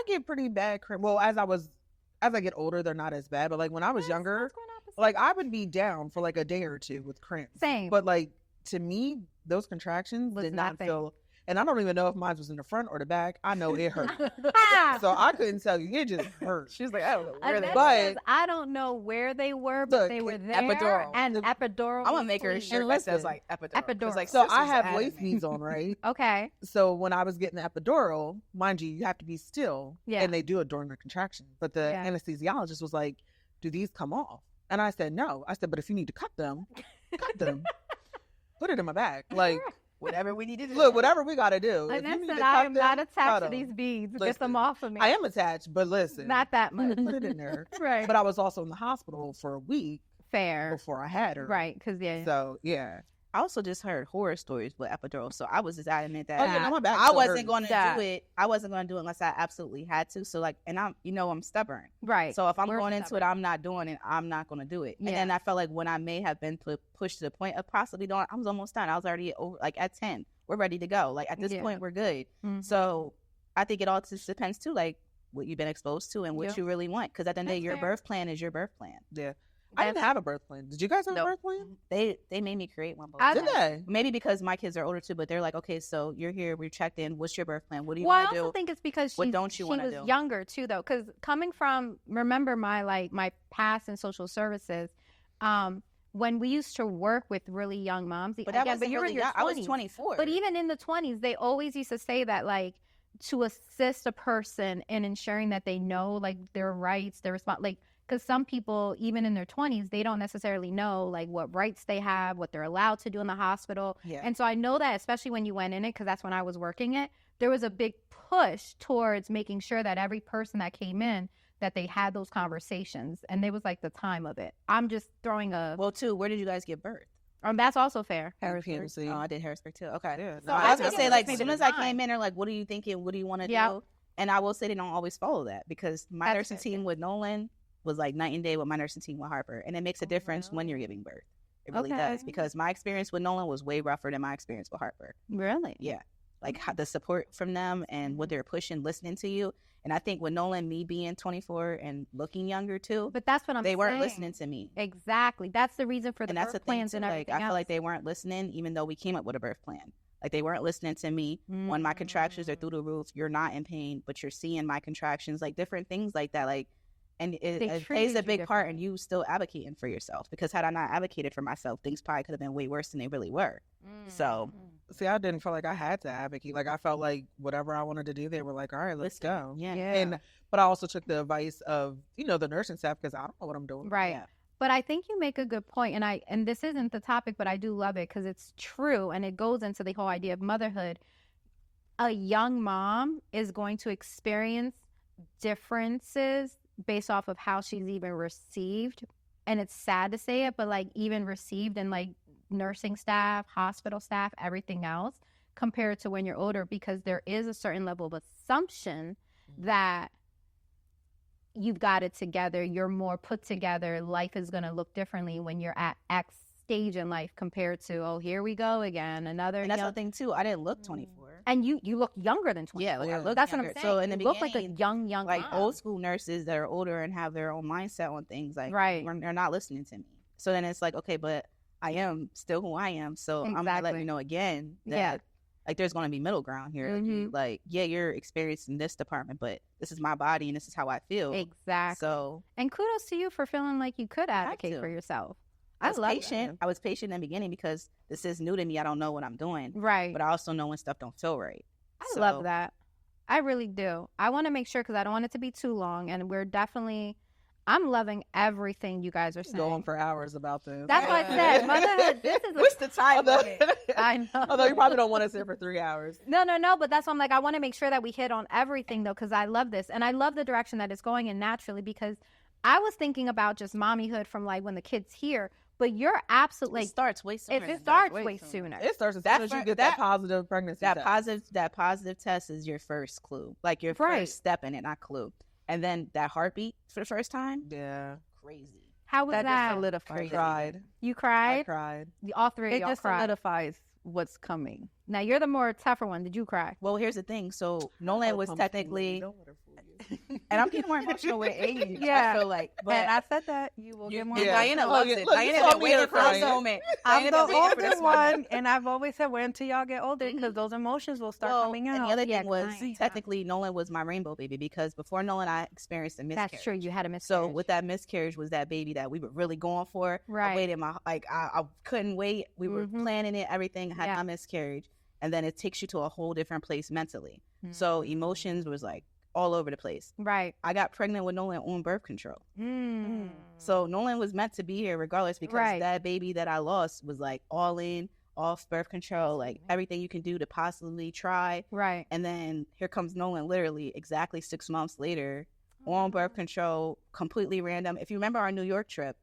get pretty bad cramp. Well, as I get older, they're not as bad. But like when I was younger, like I would be down for like a day or two with cramps. Same. But like to me, those contractions did not feel. And I don't even know if mine was in the front or the back. I know it hurt. So I couldn't tell you. It just hurt. She's like, I don't know where they were. But I don't know where they were, but they were there. Epidural. And epidural. I'm going to make her a shirt that says like epidural. Like, so I have waist beads on, right? Okay. So when I was getting the epidural, mind you have to be still. Yeah. And they do it during the contraction. But the anesthesiologist was like, do these come off? And I said, no. I said, but if you need to cut them, cut them. Put it in my bag. Like. Whatever we need to do. Look, whatever we got to do. And that's that I am not attached to these beads. Listen, get them off of me. I am attached, but listen. Not that much. Put it in there. Right. But I was also in the hospital for a week. Fair. Before I had her. Right, because So, yeah. I also just heard horror stories with epidural, so I was just adamant that I wasn't going to do it. I wasn't going to do it unless I absolutely had to. So like, and I'm stubborn, right? So if I'm going into it, I'm not doing it. I'm not going to do it. Yeah. And then I felt like when I may have been pushed to the point of possibly doing, I was almost done. I was already over, like at 10. We're ready to go. Like at this point, we're good. Mm-hmm. So I think it all just depends too, like what you've been exposed to and what you really want. Because at the end of the day, your birth plan is your birth plan. Yeah. I didn't have a birth plan. Did you guys have a birth plan? They made me create one. Did they? Maybe because my kids are older too, but they're like, okay, so you're here, we're checked in. What's your birth plan? What do you want to do? I also think it's because what don't you want to do? She was younger too, though, because coming from, remember my past in social services, when we used to work with really young moms. But you were in your 20s. I was 24. But even in the 20s, they always used to say that like to assist a person in ensuring that they know like their rights, their like. Because some people, even in their 20s, they don't necessarily know like what rights they have, what they're allowed to do in the hospital. Yeah. And so I know that, especially when you went in it, because that's when I was working it, there was a big push towards making sure that every person that came in, that they had those conversations. And it was like the time of it. I'm just throwing a... Well, too, where did you guys give birth? That's also fair. Harrisburg. Oh, I did Harrisburg too. Okay. Yeah, so I was going to say, like, as soon as I came in, they're like, what are you thinking? What do you want to do? And I will say they don't always follow that because my nursing team with Nolan was like night and day with my nursing team with Harper. And it makes a difference when you're giving birth. It really does. Because my experience with Nolan was way rougher than my experience with Harper. Really? Yeah. Like the support from them and what they're pushing, listening to you. And I think with Nolan, me being 24 and looking younger too. But that's what I'm saying. They weren't listening to me. Exactly. That's the reason for the birth plans and everything else. I feel like they weren't listening even though we came up with a birth plan. Like they weren't listening to me when my contractions are through the roof. You're not in pain, but you're seeing my contractions, like different things like that. Like, and it plays a big part in you still advocating for yourself. Because had I not advocated for myself, things probably could have been way worse than they really were. So, see, I didn't feel like I had to advocate. Like I felt like whatever I wanted to do, they were like, "All right, let's go." Yeah. But I also took the advice of the nursing staff because I don't know what I'm doing. Right. Yeah. But I think you make a good point, and this isn't the topic, but I do love it because it's true, and it goes into the whole idea of motherhood. A young mom is going to experience differences based off of how she's even received, and it's sad to say it, but like even received in like nursing staff, hospital staff, everything else, compared to when you're older, because there is a certain level of assumption that you've got it together, you're more put together, life is going to look differently when you're at X stage in life compared to, oh, here we go again, another. And that's the thing too, I didn't look 24. And you look younger than 24. Yeah, like I look that's younger. What I'm saying. So in the you look like a young like mom. old school nurses that are older and have their own mindset on things, like right. they're not listening to me. So then it's like, okay, but I am still who I am. So I'm gonna let you know again that like there's gonna be middle ground here. Like, yeah, you're experiencing this department, but this is my body and this is how I feel. Exactly. So, and kudos to you for feeling like you could advocate for yourself. I was patient. I was patient in the beginning because this is new to me. I don't know what I'm doing. Right. But I also know when stuff don't feel right. I love that. I really do. I want to make sure because I don't want it to be too long. And I'm loving everything you guys are saying. Going for hours about this. That's what I said. Motherhood, this is what's the time limit? I know. Although you probably don't want us here for 3 hours. No, but that's why I'm like, I want to make sure that we hit on everything though, because I love this. And I love the direction that it's going in naturally, because I was thinking about just mommyhood from like when the kid's here. But you're absolutely it starts way sooner. It starts way sooner. It starts as soon as you get that positive pregnancy test. That positive test is your first clue, like your first step in it, not clue. And then that heartbeat for the first time. Yeah, crazy. How was that? Just solidifies. Cried. You cried. I cried. All three of y'all just cried. Solidifies what's coming. Now you're the more tougher one. Did you cry? Well, here's the thing. So Nolan was technically. And I'm getting more emotional with age. Yeah. I feel like. But and I said that you will get more. Yeah. Diana loves it. Diana been waiting for this moment. I'm the older one, and I've always said, wait until y'all get older, because those emotions will start coming out. And the other thing was, technically, Nolan was my rainbow baby, because before Nolan, I experienced a miscarriage. That's true. You had a miscarriage. So with that miscarriage was that baby that we were really going for. Right. I waited I couldn't wait. We were planning it, everything. I had my miscarriage. And then it takes you to a whole different place mentally. So emotions was like all over the place. Right. I got pregnant with Nolan on birth control. So Nolan was meant to be here regardless, because that baby that I lost was like all in, off birth control, like everything you can do to possibly try. Right. And then here comes Nolan literally exactly 6 months later on birth control, completely random. If you remember our New York trip,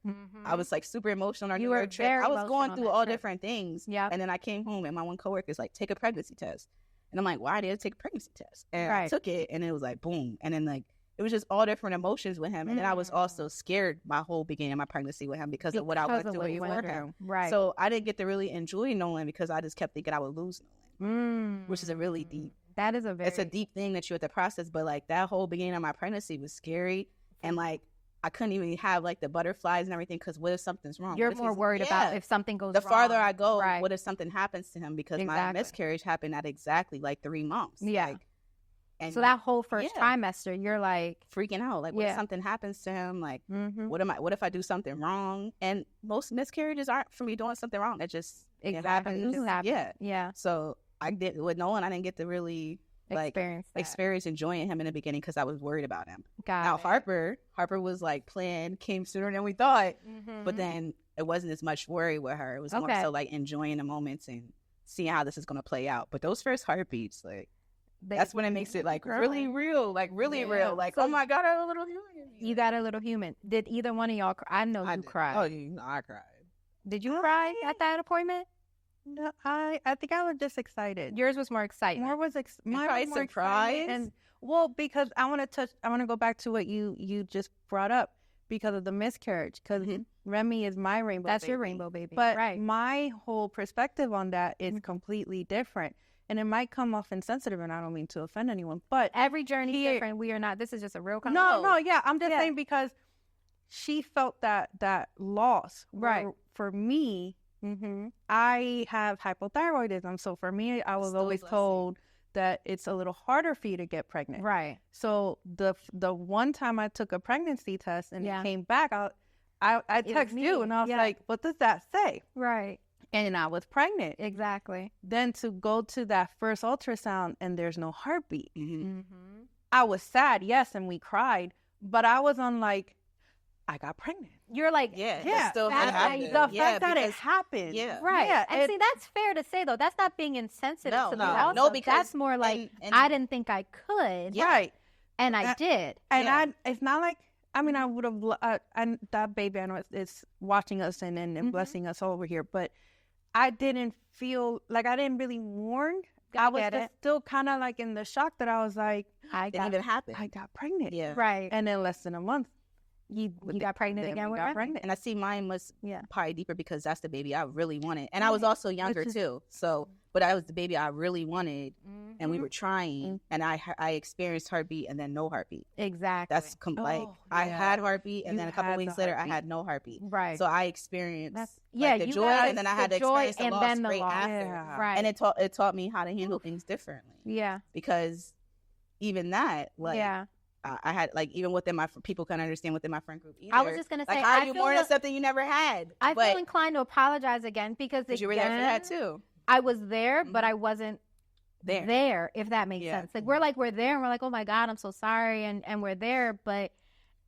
I was like super emotional on our New York trip. I was going through all different things. Yeah. And then I came home and my one coworker is like, take a pregnancy test. And I'm like, why did I take a pregnancy test? And I took it, and it was like, boom. And then like, it was just all different emotions with him. And then I was also scared my whole beginning of my pregnancy with him because of what I went through before him. Right. So I didn't get to really enjoy Nolan because I just kept thinking I would lose Nolan, which is a really deep. That is it's a deep thing that you have to process. But like that whole beginning of my pregnancy was scary. And like, I couldn't even have like the butterflies and everything, because what if something's wrong? You're more worried about if something goes wrong. The farther I go, what if something happens to him? Because my miscarriage happened at exactly like 3 months. Yeah. Like, and so that whole first trimester, you're like freaking out. Like, what if something happens to him? Like, what if I do something wrong? And most miscarriages aren't for me doing something wrong. That just happens. Yeah. So I did with Nolan. I didn't get to really experience enjoying him in the beginning because I was worried about him. Now Harper was like came sooner than we thought, but then it wasn't as much worry with her. It was more so like enjoying the moments and seeing how this is going to play out. But those first heartbeats, like that's when it makes it like really real, like really real. Like, oh my God, I have a little human. You got a little human. Did either one of y'all cry? I know you cried. Oh, I cried. Did you cry at that appointment? No, I think I was just excited. Yours was more exciting. Mine was more surprised. And because I want to go back to what you just brought up because of the miscarriage. Because Remy is my rainbow. That's baby. your rainbow baby. But my whole perspective on that is completely different, and it might come off insensitive. And I don't mean to offend anyone, but every journey is different. We are not. This is just a real conversation. No, yeah. I'm just saying because she felt that loss. Right. For me. I have hypothyroidism, so for me, I was always told that it's a little harder for you to get pregnant. Right. So the one time I took a pregnancy test and it came back, I texted you and I was like, "What does that say?" Right. And I was pregnant. Exactly. Then to go to that first ultrasound and there's no heartbeat. I was sad, yes, and we cried, but I was on like, I got pregnant. You're like, it still the fact that it happened. Right. Yeah, and see, that's fair to say, though. That's not being insensitive to me. No, because that's more like, I didn't think I could. Right. And I did. And it's not like, I mean, I would have, and that baby, I know it's watching us and blessing us over here, but I didn't feel like I didn't really mourn. I was still kind of like in the shock that I was like, didn't even happen. I got pregnant. Yeah. Right. And in less than a month, You got pregnant again with her? Pregnant. And I see mine was probably deeper because that's the baby I really wanted. And Right. I was also younger too. So, but I was the baby I really wanted. And we were trying. And I experienced heartbeat and then no heartbeat. Exactly. That's I had heartbeat and then a couple weeks later I had no heartbeat. Right. So I experienced the the joy and then I had to experience the and loss then the right loss. after. Yeah. Right. And it taught me how to handle things differently. Yeah. Because even that, like, I had, like, even within my people couldn't understand within my friend group either. I was just gonna say, like, how are you mourning something you never had? I feel inclined to apologize again because you were there for that too. I was there, but I wasn't there. If that makes sense. Like we're there, and we're like, oh my God, I'm so sorry, and we're there, but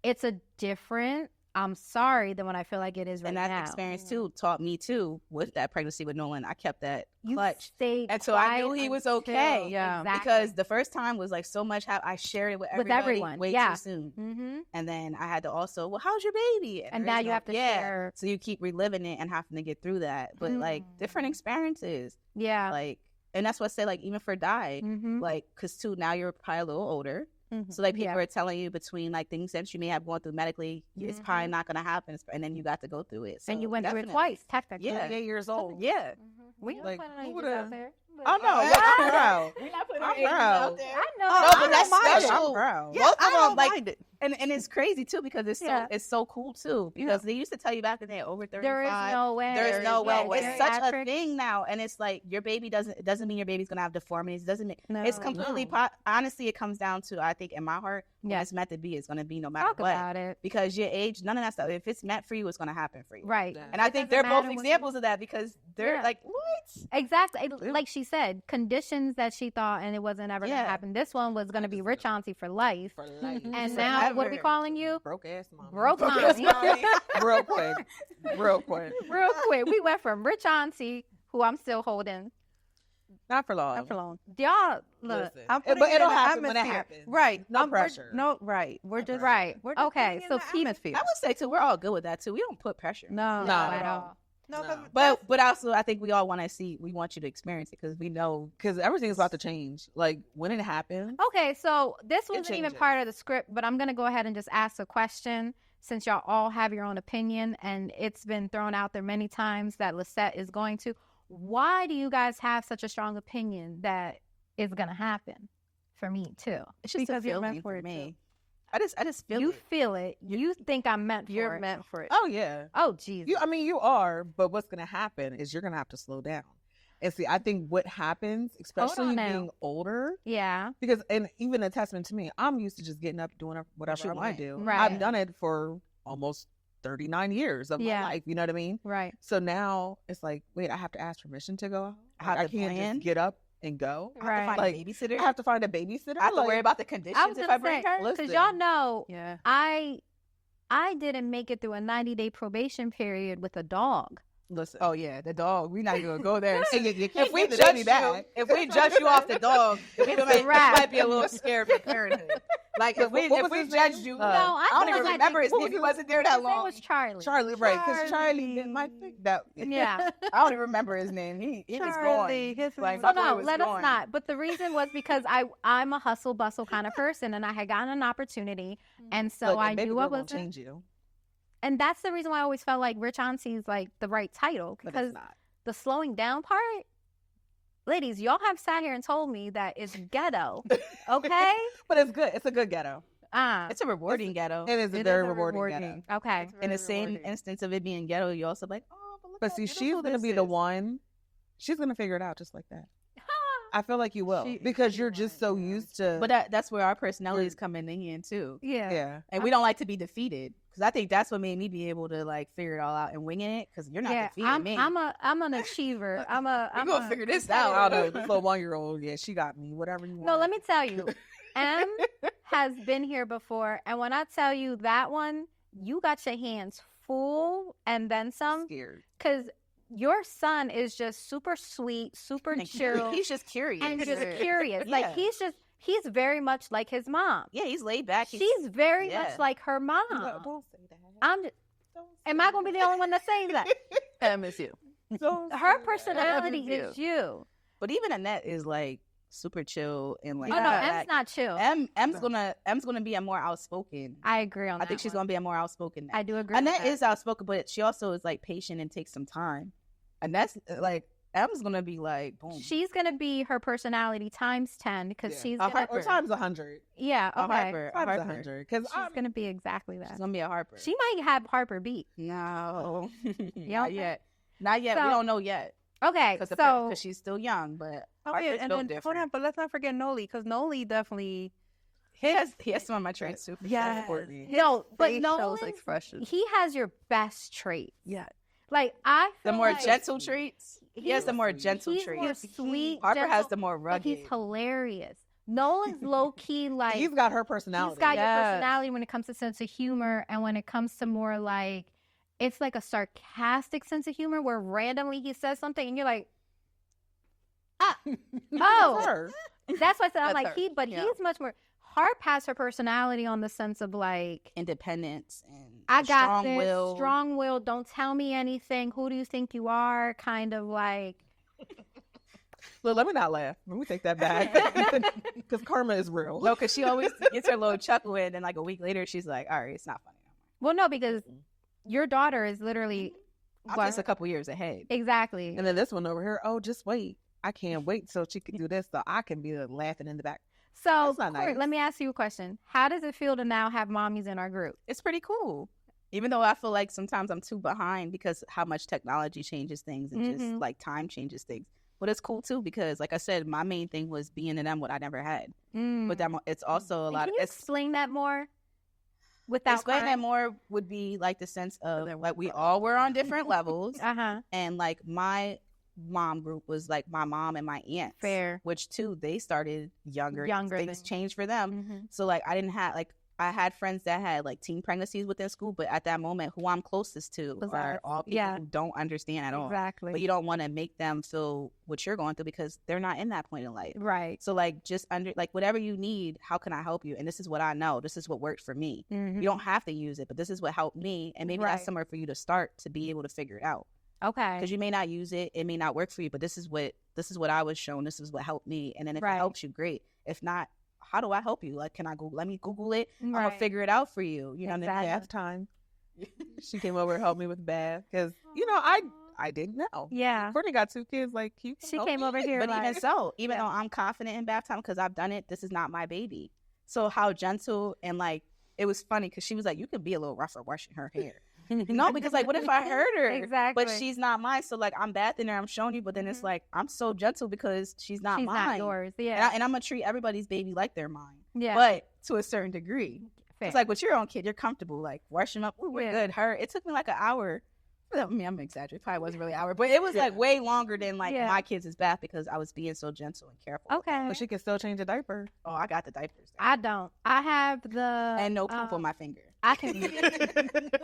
it's a different I'm sorry than what I feel like it is right now. And that experience too taught me too with that pregnancy with Nolan. I kept that clutch until I knew he was okay. Yeah, exactly. Because the first time was like so much how I shared it with everyone way too soon. And then I had to also, well, how's your baby? And now you have to share. So you keep reliving it and having to get through that. But like different experiences. Yeah. Like, and that's what I say, like, even for Di, like, because too, now you're probably a little older. So like people are telling you between like things that you may have gone through medically, it's probably not going to happen, and then you got to go through it. So and you went through it twice, technically. Yeah, 8 years old. Yeah. We like, put it out there. Oh no, I'm proud. We're not putting our ages out there. I know. No, but that's special. I'm proud. Yeah, both of them, like, and it's crazy too because it's so cool too because they used to tell you back in the day over 35. There is no way. There's no way. It's such a thing now, and it's like your baby doesn't mean your baby's gonna have deformities. It doesn't mean it's completely. Honestly, it comes down to, I think in my heart, when it's meant to be, it's gonna be no matter what. About it. Because your age, none of that stuff. If it's meant for you, it's gonna happen for you. Right. And I think they're both examples of that because they're like, what? Exactly. Like she said, conditions that she thought and it wasn't ever gonna happen. This one was gonna be rich auntie for life. For life. And now what are we calling you? Broke ass mom. Broke mommy. Real quick. Real quick. Real quick. We went from rich auntie, who I'm still holding. Not for long. Not for long. Y'all look. But it'll happen when it happens. Right. No pressure. We're just right. We're just okay. So keep. I would say too, we're all good with that too. We don't put pressure. No, at all. No. But also, I think we all want to see. We want you to experience it because we know because everything's about to change. Like when it happens. Okay, so this wasn't even part of the script, but I'm gonna go ahead and just ask a question since y'all all have your own opinion, and it's been thrown out there many times that Lissette is going to. Why do you guys have such a strong opinion that it's gonna happen? For me too. It's just because you're meant for me. I just feel you it. feel it. You think I'm meant for it. You're meant for it. Oh yeah. Oh Jesus. You are, but what's gonna happen is you're gonna have to slow down. And see, I think what happens, especially being older, because and even a testament to me, I'm used to just getting up, doing whatever I want to do. Right. I've done it for almost 39 years of my life. You know what I mean? Right. So now it's like, wait, I have to ask permission to go. I can't just get up and go. Right. I have to find a babysitter. I have to find a babysitter. I have to worry about the conditions if I bring her. Because y'all know, I didn't make it through a 90-day probation period with a dog. Listen. Oh yeah, the dog. We're not even gonna go there. If we judge you off the dog, we might be a little scared for parenthood. Like if we judged you, I don't even remember his name. He wasn't there that long. His name was Charlie. Charlie, right? Because Charlie didn't like that. Yeah, I don't even remember his name. He was gone. Like, no, let us not. But the reason was because I'm a hustle bustle kind of person, and I had gotten an opportunity, and so I knew I was change you. And that's the reason why I always felt like Rich Auntie's like the right title, because the slowing down part, ladies, y'all have sat here and told me that it's ghetto, okay? But it's good. It's a good ghetto. It's a rewarding ghetto. It is a very rewarding ghetto. Okay. In the same instance of it being ghetto, you also like, oh, but look but see, she's gonna be the one. She's gonna figure it out just like that. I feel like you will because you're just so used to. But that's where our personalities come in too. Yeah. And we don't like to be defeated. Because I think that's what made me be able to like figure it all out and winging it. Because you're not defeating me. I'm an achiever. I'm gonna figure this out. I don't know. This little 1-year-old, she got me. Whatever you want. No, let me tell you, M has been here before, and when I tell you that one, you got your hands full and then some. Scared. Because your son is just super sweet, super chill. He's just curious. And just curious. Like he's very much like his mom. Yeah, he's laid back. She's very much like her mom. No, don't say that. Am I going to be the only one that says that? I miss you. Her personality is you. But even Annette is like super chill and like. Oh no, M's not chill. M's gonna be a more outspoken. I agree on that. I think she's gonna be a more outspoken. I do agree. Annette is outspoken, but she also is like patient and takes some time. And that's like M's gonna be like boom. She's gonna be her personality times 10 because she's gonna, or times 100. Yeah, okay. Harper, Times 100 because she's gonna be exactly that. She's gonna be a Harper. She might have Harper beat. No, not yet. Not yet. We don't know yet. Okay, because she's still young, but okay, and then different. Hold on, but let's not forget Noli, because Noli definitely he has some of my traits too. Yeah, no, but Nolan's expression. He has your best trait. Yeah, like I feel the more like gentle traits. He has the more gentle traits. More sweet. Harper gentle, has the more rugged. He's hilarious. Nolan's low key like he's got her personality. He's got your personality when it comes to sense of humor, and when it comes to more like it's like a sarcastic sense of humor where randomly he says something and you're like, oh, that's why I said I'm like he's much more. Harp has her personality on the sense of like independence and I got strong will. Strong will. Don't tell me anything. Who do you think you are? Kind of like. Look, let me not laugh. Let me take that back because karma is real. No, because she always gets her little chuckle in, and like a week later, she's like, "All right, it's not funny." Well, no, because your daughter is literally just a couple years ahead. Exactly. And then this one over here, oh, just wait. I can't wait till she can do this so I can be laughing in the back. So, Cory, let me ask you a question. How does it feel to now have mommies in our group? It's pretty cool. Even though I feel like sometimes I'm too behind because how much technology changes things and just like time changes things. But it's cool too because, like I said, my main thing was being in them what I never had. But that it's also a lot. Can you explain that more? Without explain that more would be like the sense of like we all were on different levels, and like my mom group was like my mom and my aunts. Fair. Which too, they started younger. Things changed for them. So like I didn't have like. I had friends that had like teen pregnancies within school, but at that moment, who I'm closest to are all people who don't understand at all. Exactly. But you don't want to make them feel what you're going through because they're not in that point in life. Right. So like just whatever you need, how can I help you? And this is what I know. This is what worked for me. You don't have to use it, but this is what helped me. And maybe that's somewhere for you to start to be able to figure it out. Okay. Because you may not use it. It may not work for you, but this is what I was shown. This is what helped me. And then if it helps you, great. If not, how do I help you? Like, can I go? Let me Google it. I'm gonna figure it out for you. You know, bath time. She came over and helped me with bath because I didn't know. Yeah, Courtney got 2 kids. Like she came over here, but even so, even though I'm confident in bath time because I've done it, this is not my baby. So how gentle and like it was funny because she was like, you could be a little rougher washing her hair. No, because like, what if I hurt her? Exactly. But she's not mine. So like, I'm bathing her. I'm showing you. But then it's like, I'm so gentle because she's not mine. Not yours. Yeah. And I'm gonna treat everybody's baby like they're mine. Yeah. But to a certain degree. Fair. It's like with your own kid, you're comfortable. Like wash them up. Ooh, we're good. It took me like an hour. I mean, I'm exaggerating. Probably wasn't really an hour, but it was like way longer than like my kids' bath because I was being so gentle and careful. Okay. But she can still change a diaper. Oh, I got the diapers. I don't. I have the and no poop on my finger. I can.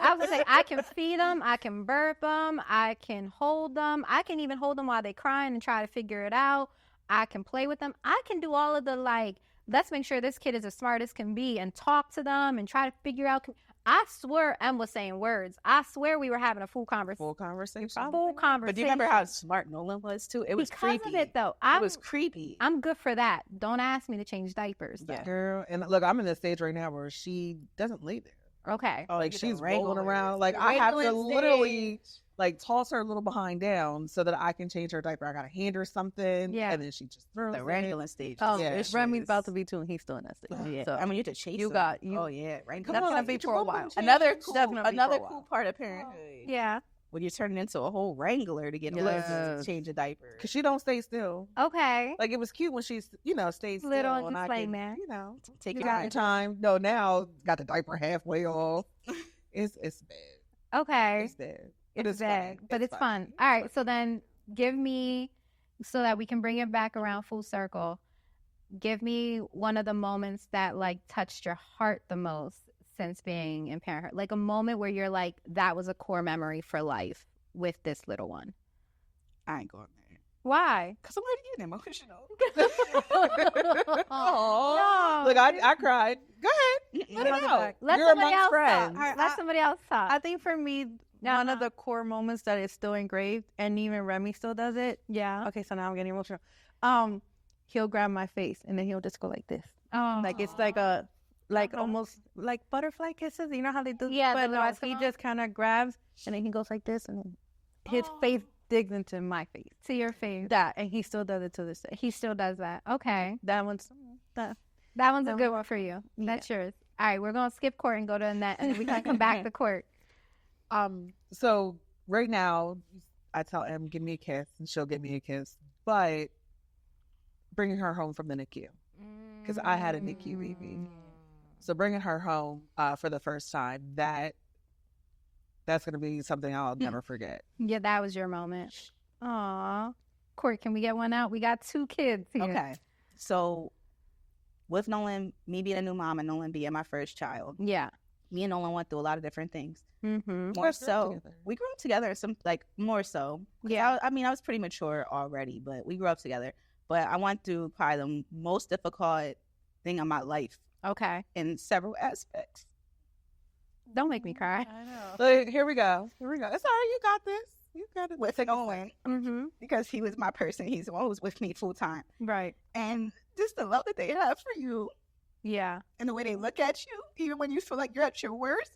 I would say I can feed them. I can burp them. I can hold them. I can even hold them while they're crying and try to figure it out. I can play with them. I can do all of the like. Let's make sure this kid is as smart as can be and talk to them and try to figure out. I swear Em was saying words. I swear we were having a full conversation. Full conversation. But do you remember how smart Nolan was too? It was creepy. Because of it though. It was creepy. I'm good for that. Don't ask me to change diapers. Yeah. Girl, and look, I'm in this stage right now where she doesn't lay there. Okay. Oh, like she's rolling around. Like I have to literally like toss her a little behind down so that I can change her diaper. I gotta hand her something. Yeah. And then she just throws the wrangling stage. Oh yeah. Remy's about to be too and he's still in that stage. Yeah. So I mean you have to chase him. Oh yeah. Right. That's gonna be for a while. Another cool part of parenthood. Yeah. When you're turning into a whole wrangler to get to change a diaper. Because she don't stay still. Okay. Like it was cute when she's, stayed still. Little and just laying there. Take your time. No, now got the diaper halfway off. It's bad. Okay. It's bad. It's bad, but it's fun. All right. So then give me, so that we can bring it back around full circle, give me one of the moments that like touched your heart the most since being in parenthood. Like a moment where you're like, that was a core memory for life with this little one. I ain't going there. Why? Because I'm already getting emotional. Oh, no. Look, I cried. Go ahead. Let somebody else talk. Let somebody else talk. I think for me, one of the core moments that is still engraved, and even Remy still does it. Yeah. Okay, so now I'm getting emotional. he'll grab my face and then he'll just go like this. Oh, Like it's like a almost like butterfly kisses. You know how they do? Yeah, But the no, little he just kind of grabs and then he goes like this and then his face digs into my face. to your face. That, and he still does it to this day. He still does that. Okay. That one's That one's a good one for you. That's yours. All right, we're gonna skip court and go to Annette, and then we can come back to court. So right now, I tell Em, give me a kiss, and she'll give me a kiss. But bringing her home from the NICU, because I had a NICU baby. So bringing her home for the first time, that's going to be something I'll never forget. Yeah, that was your moment. Aw. Court, can we get one out? We got 2 kids here. Okay. So with Nolan, me being a new mom and Nolan being my first child, Yeah. me and Nolan went through a lot of different things. Mm-hmm. More so, we grew up together. More so. Yeah, I was pretty mature already, but we grew up together. But I went through probably the most difficult thing of my life Okay. in several aspects. Don't make me cry. I know. But here we go. It's all right. You got this. You got it. With Nolan, Mm-hmm. because he was my person. He's the one who was with me full time. Right. And just the love that they have for you Yeah. and the way they look at you, even when you feel like you're at your worst.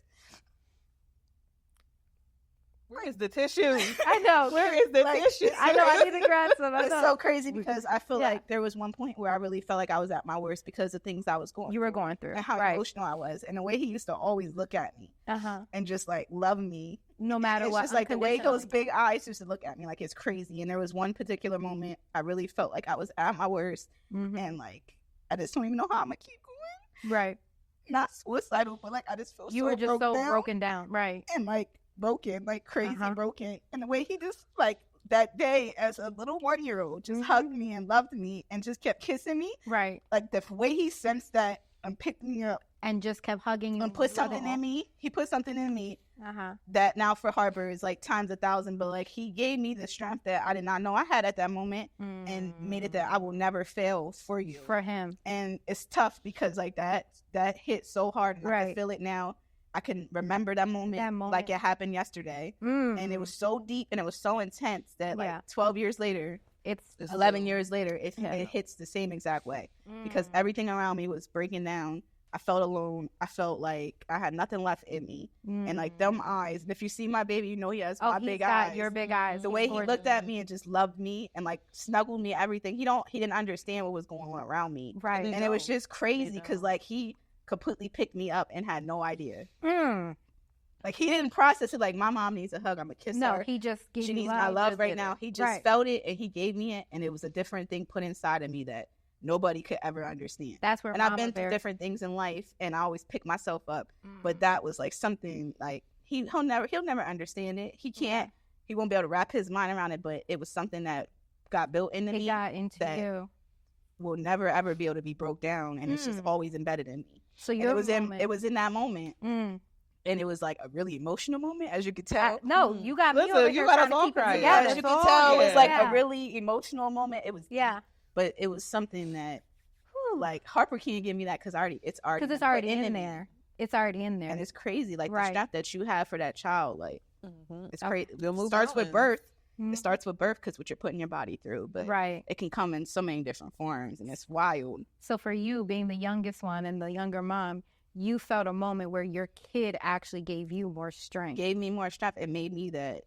Where is the tissue? I know. Where is the Like, tissue? I know. I need to grab some. I It's know. so crazy because I feel Yeah. like there was one point where I really felt like I was at my worst because of things I was going You were through going through. and how Right. emotional I was. And the way he used to always look at me Uh-huh. and just like love me. No matter It's what. just like the way those unconditionally. big eyes used to look at me, like it's crazy. And there was one particular moment I really felt like I was at my worst. Mhm. And like, I just don't even know how I'm going to keep going. Right. Not suicidal, but like I just feel You so were just so down. broken down. Right. And like broken, like crazy Uh-huh. broken. And the way he just like that day as a little 1-year-old just hugged me and loved me and just kept kissing me. Right. Like the way he sensed that and picked me up And just kept hugging you. and put something in me. He put something in me Uh-huh. that now for Harbor is like times 1,000. But like he gave me the strength that I did not know I had at that moment and made it that I will never fail for you. For him. And it's tough because like that hit so hard and I Right. can feel it now. I can remember that moment, like it happened yesterday. And it was so deep and it was so intense that like 12 years later, It's 11 years later, it hits the same exact way because everything around me was breaking down. I felt alone. I felt like I had nothing left in me. And like them eyes, and if you see my baby, you know he has my big eyes. Your big eyes. The way he looked at me and just loved me and like snuggled me, everything. He didn't understand what was going on around me. Right. And it was just crazy because like he completely picked me up and had no idea. Like he didn't process it like my mom needs a hug, I'm gonna kiss her. No, he just gave She you needs love. my love Just right did now. it. He just Right. felt it and he gave me it, and it was a different thing put inside of me that nobody could ever understand. That's where And I've been through different things in life and I always pick myself up. But that was like something like he'll never understand it. He can't, he won't be able to wrap his mind around it, but it was something that got built into me. It got into that you. will never ever be able to be broke down, and it's just always embedded in me. So And it was in that moment. And it was like a really emotional moment, as you could tell. No, you got me Listen, over you here got trying us to all keep it crying. together. As you could tell, it was like Yeah. a really emotional moment. It was Yeah. but it was something that like Harper can't give me that because it's already Because it's been already put in into me. there. It's already in there. And it's crazy, like Right. the strength that you have for that child, like it's crazy. They'll move It starts with mountains. birth. Mhm. It starts with birth because what you're putting your body through, but Right. it can come in so many different forms, and it's wild. So for you, being the youngest one and the younger mom, you felt a moment where your kid actually gave you more strength. Gave me more strength. It made me that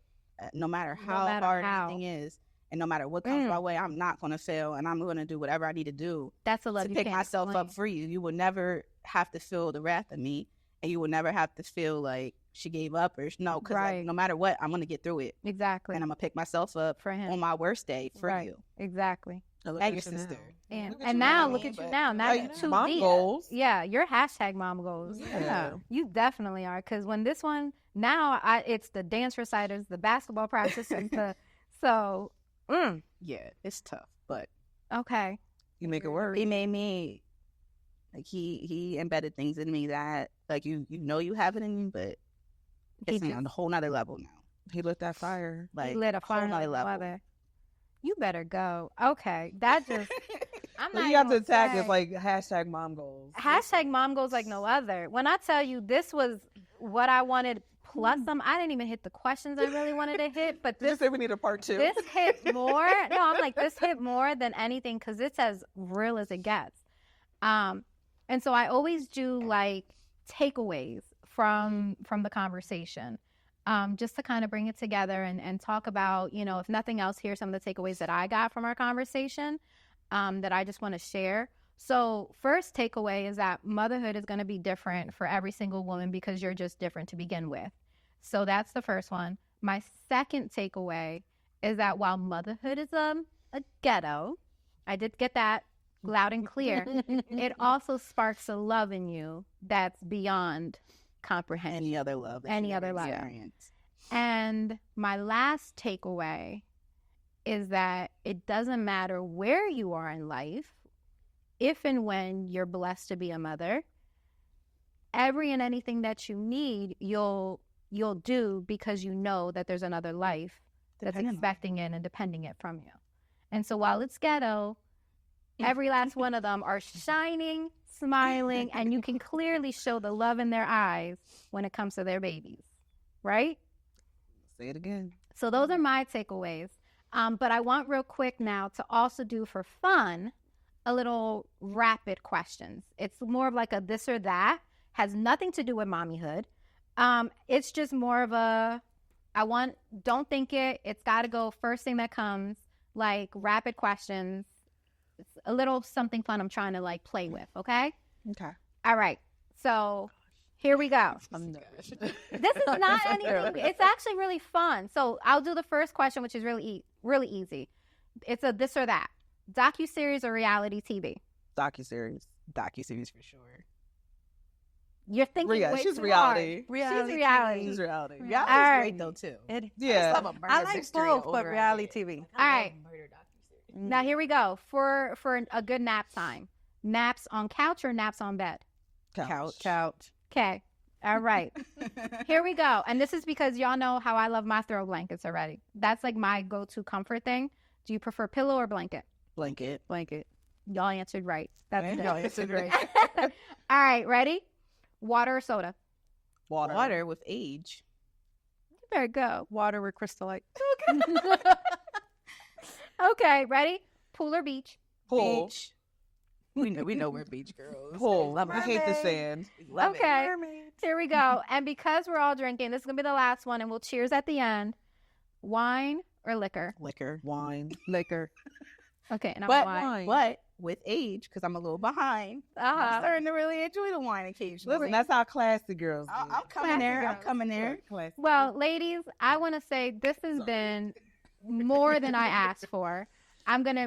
no matter how matter hard how. anything is, and no matter what comes my way, I'm not going to fail, and I'm going to do whatever I need to do That's a love to you pick can't myself explain. up for you. You will never have to feel the wrath of me, and you will never have to feel like she gave up or no, because Right. no matter what, I'm going to get through it, Exactly. and I'm going to pick myself up For him. on my worst day for Right. you Exactly. Now look and at your you sister. now. And Look at and you now now. look at you But now. Now like, you're too mom deep. goals. Yeah, you're hashtag mom goals. Yeah. You definitely are. Because when this one now, it's the dance reciters, the basketball practice, and so. Yeah, it's tough, but Okay. You make it work. he made me like he embedded things in me that like you have it in you, but it's on a whole nother level now. He lit that fire. Like He lit a whole fire nother on level. mother. You better go. Okay. That just. I'm So not you have to even attack say- it like hashtag mom goals. Hashtag mom goes like no other. When I tell you this was what I wanted plus some. I didn't even hit the questions I really wanted to hit, but Did you say we need a part 2? This hit more. No, I'm like, this hit more than anything because it's as real as it gets. And so I always do like takeaways from the conversation, just to kind of bring it together and talk about, you know, if nothing else, here's some of the takeaways that I got from our conversation that I just want to share. So first takeaway is that motherhood is going to be different for every single woman because you're just different to begin with. So that's the first one. My second takeaway is that while motherhood is a ghetto, I did get that loud and clear, it also sparks a love in you that's beyond comprehension. Any other love. Experience. And my last takeaway is that it doesn't matter where you are in life, if and when you're blessed to be a mother, every and anything that you need, you'll do because you know that there's another life that's expecting it and depending it from you. And so while it's ghetto, every last one of them are shining, smiling, and you can clearly show the love in their eyes when it comes to their babies, right? Say it again. So those are my takeaways. But I want real quick now to also do for fun a little rapid questions. It's more of like a this or that, has nothing to do with mommyhood. It's just more of a, don't think it. It's got to go first thing that comes, like rapid questions. It's a little something fun I'm trying to like play with, okay? Okay. All right. So here we go. This is not anything. It's actually really fun. So I'll do the first question, which is really easy. It's a this or that. Docuseries or reality TV? Docuseries. Docuseries for sure. You're thinking way she's too reality. hard. She's reality. She's reality. Reality All is right. great though too. Yeah. I like both, but reality TV. All right. Now here we go for a good nap time. Naps on couch or naps on bed? Couch. Okay. All right. Here we go. And this is because y'all know how I love my throw blankets already. That's like my go-to comfort thing. Do you prefer pillow or blanket? Blanket. Y'all answered right. That's Right? good. Y'all answered right. All right. Ready? Water or soda? Water with age. There you go. Water with Crystal Light. Okay. Ready? Pool or beach? Pool. Beach. We know we're beach girls. Pool. Love I hate the sand. Love it. Okay. Here we go. And because we're all drinking, this is going to be the last one, and we'll cheers at the end. Wine or liquor? Liquor. Wine. Liquor. Okay. And I'm Wine. But with age, because I'm a little behind, I'm starting to really enjoy the wine occasionally. Listen, that's how classy girls do. I'm coming there. I'm coming there. Classy. Well, ladies, I want to say this has been more than I asked for.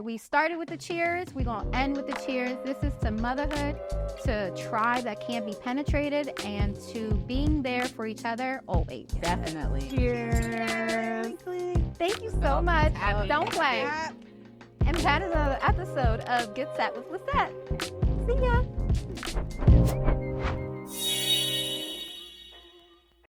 We started with the cheers. We're going to end with the cheers. This is to motherhood, to tribe that can't be penetrated, and to being there for each other always. Definitely. Cheers. Thank you so much. Don't play. And that is another episode of Get Set with Lissette. See ya.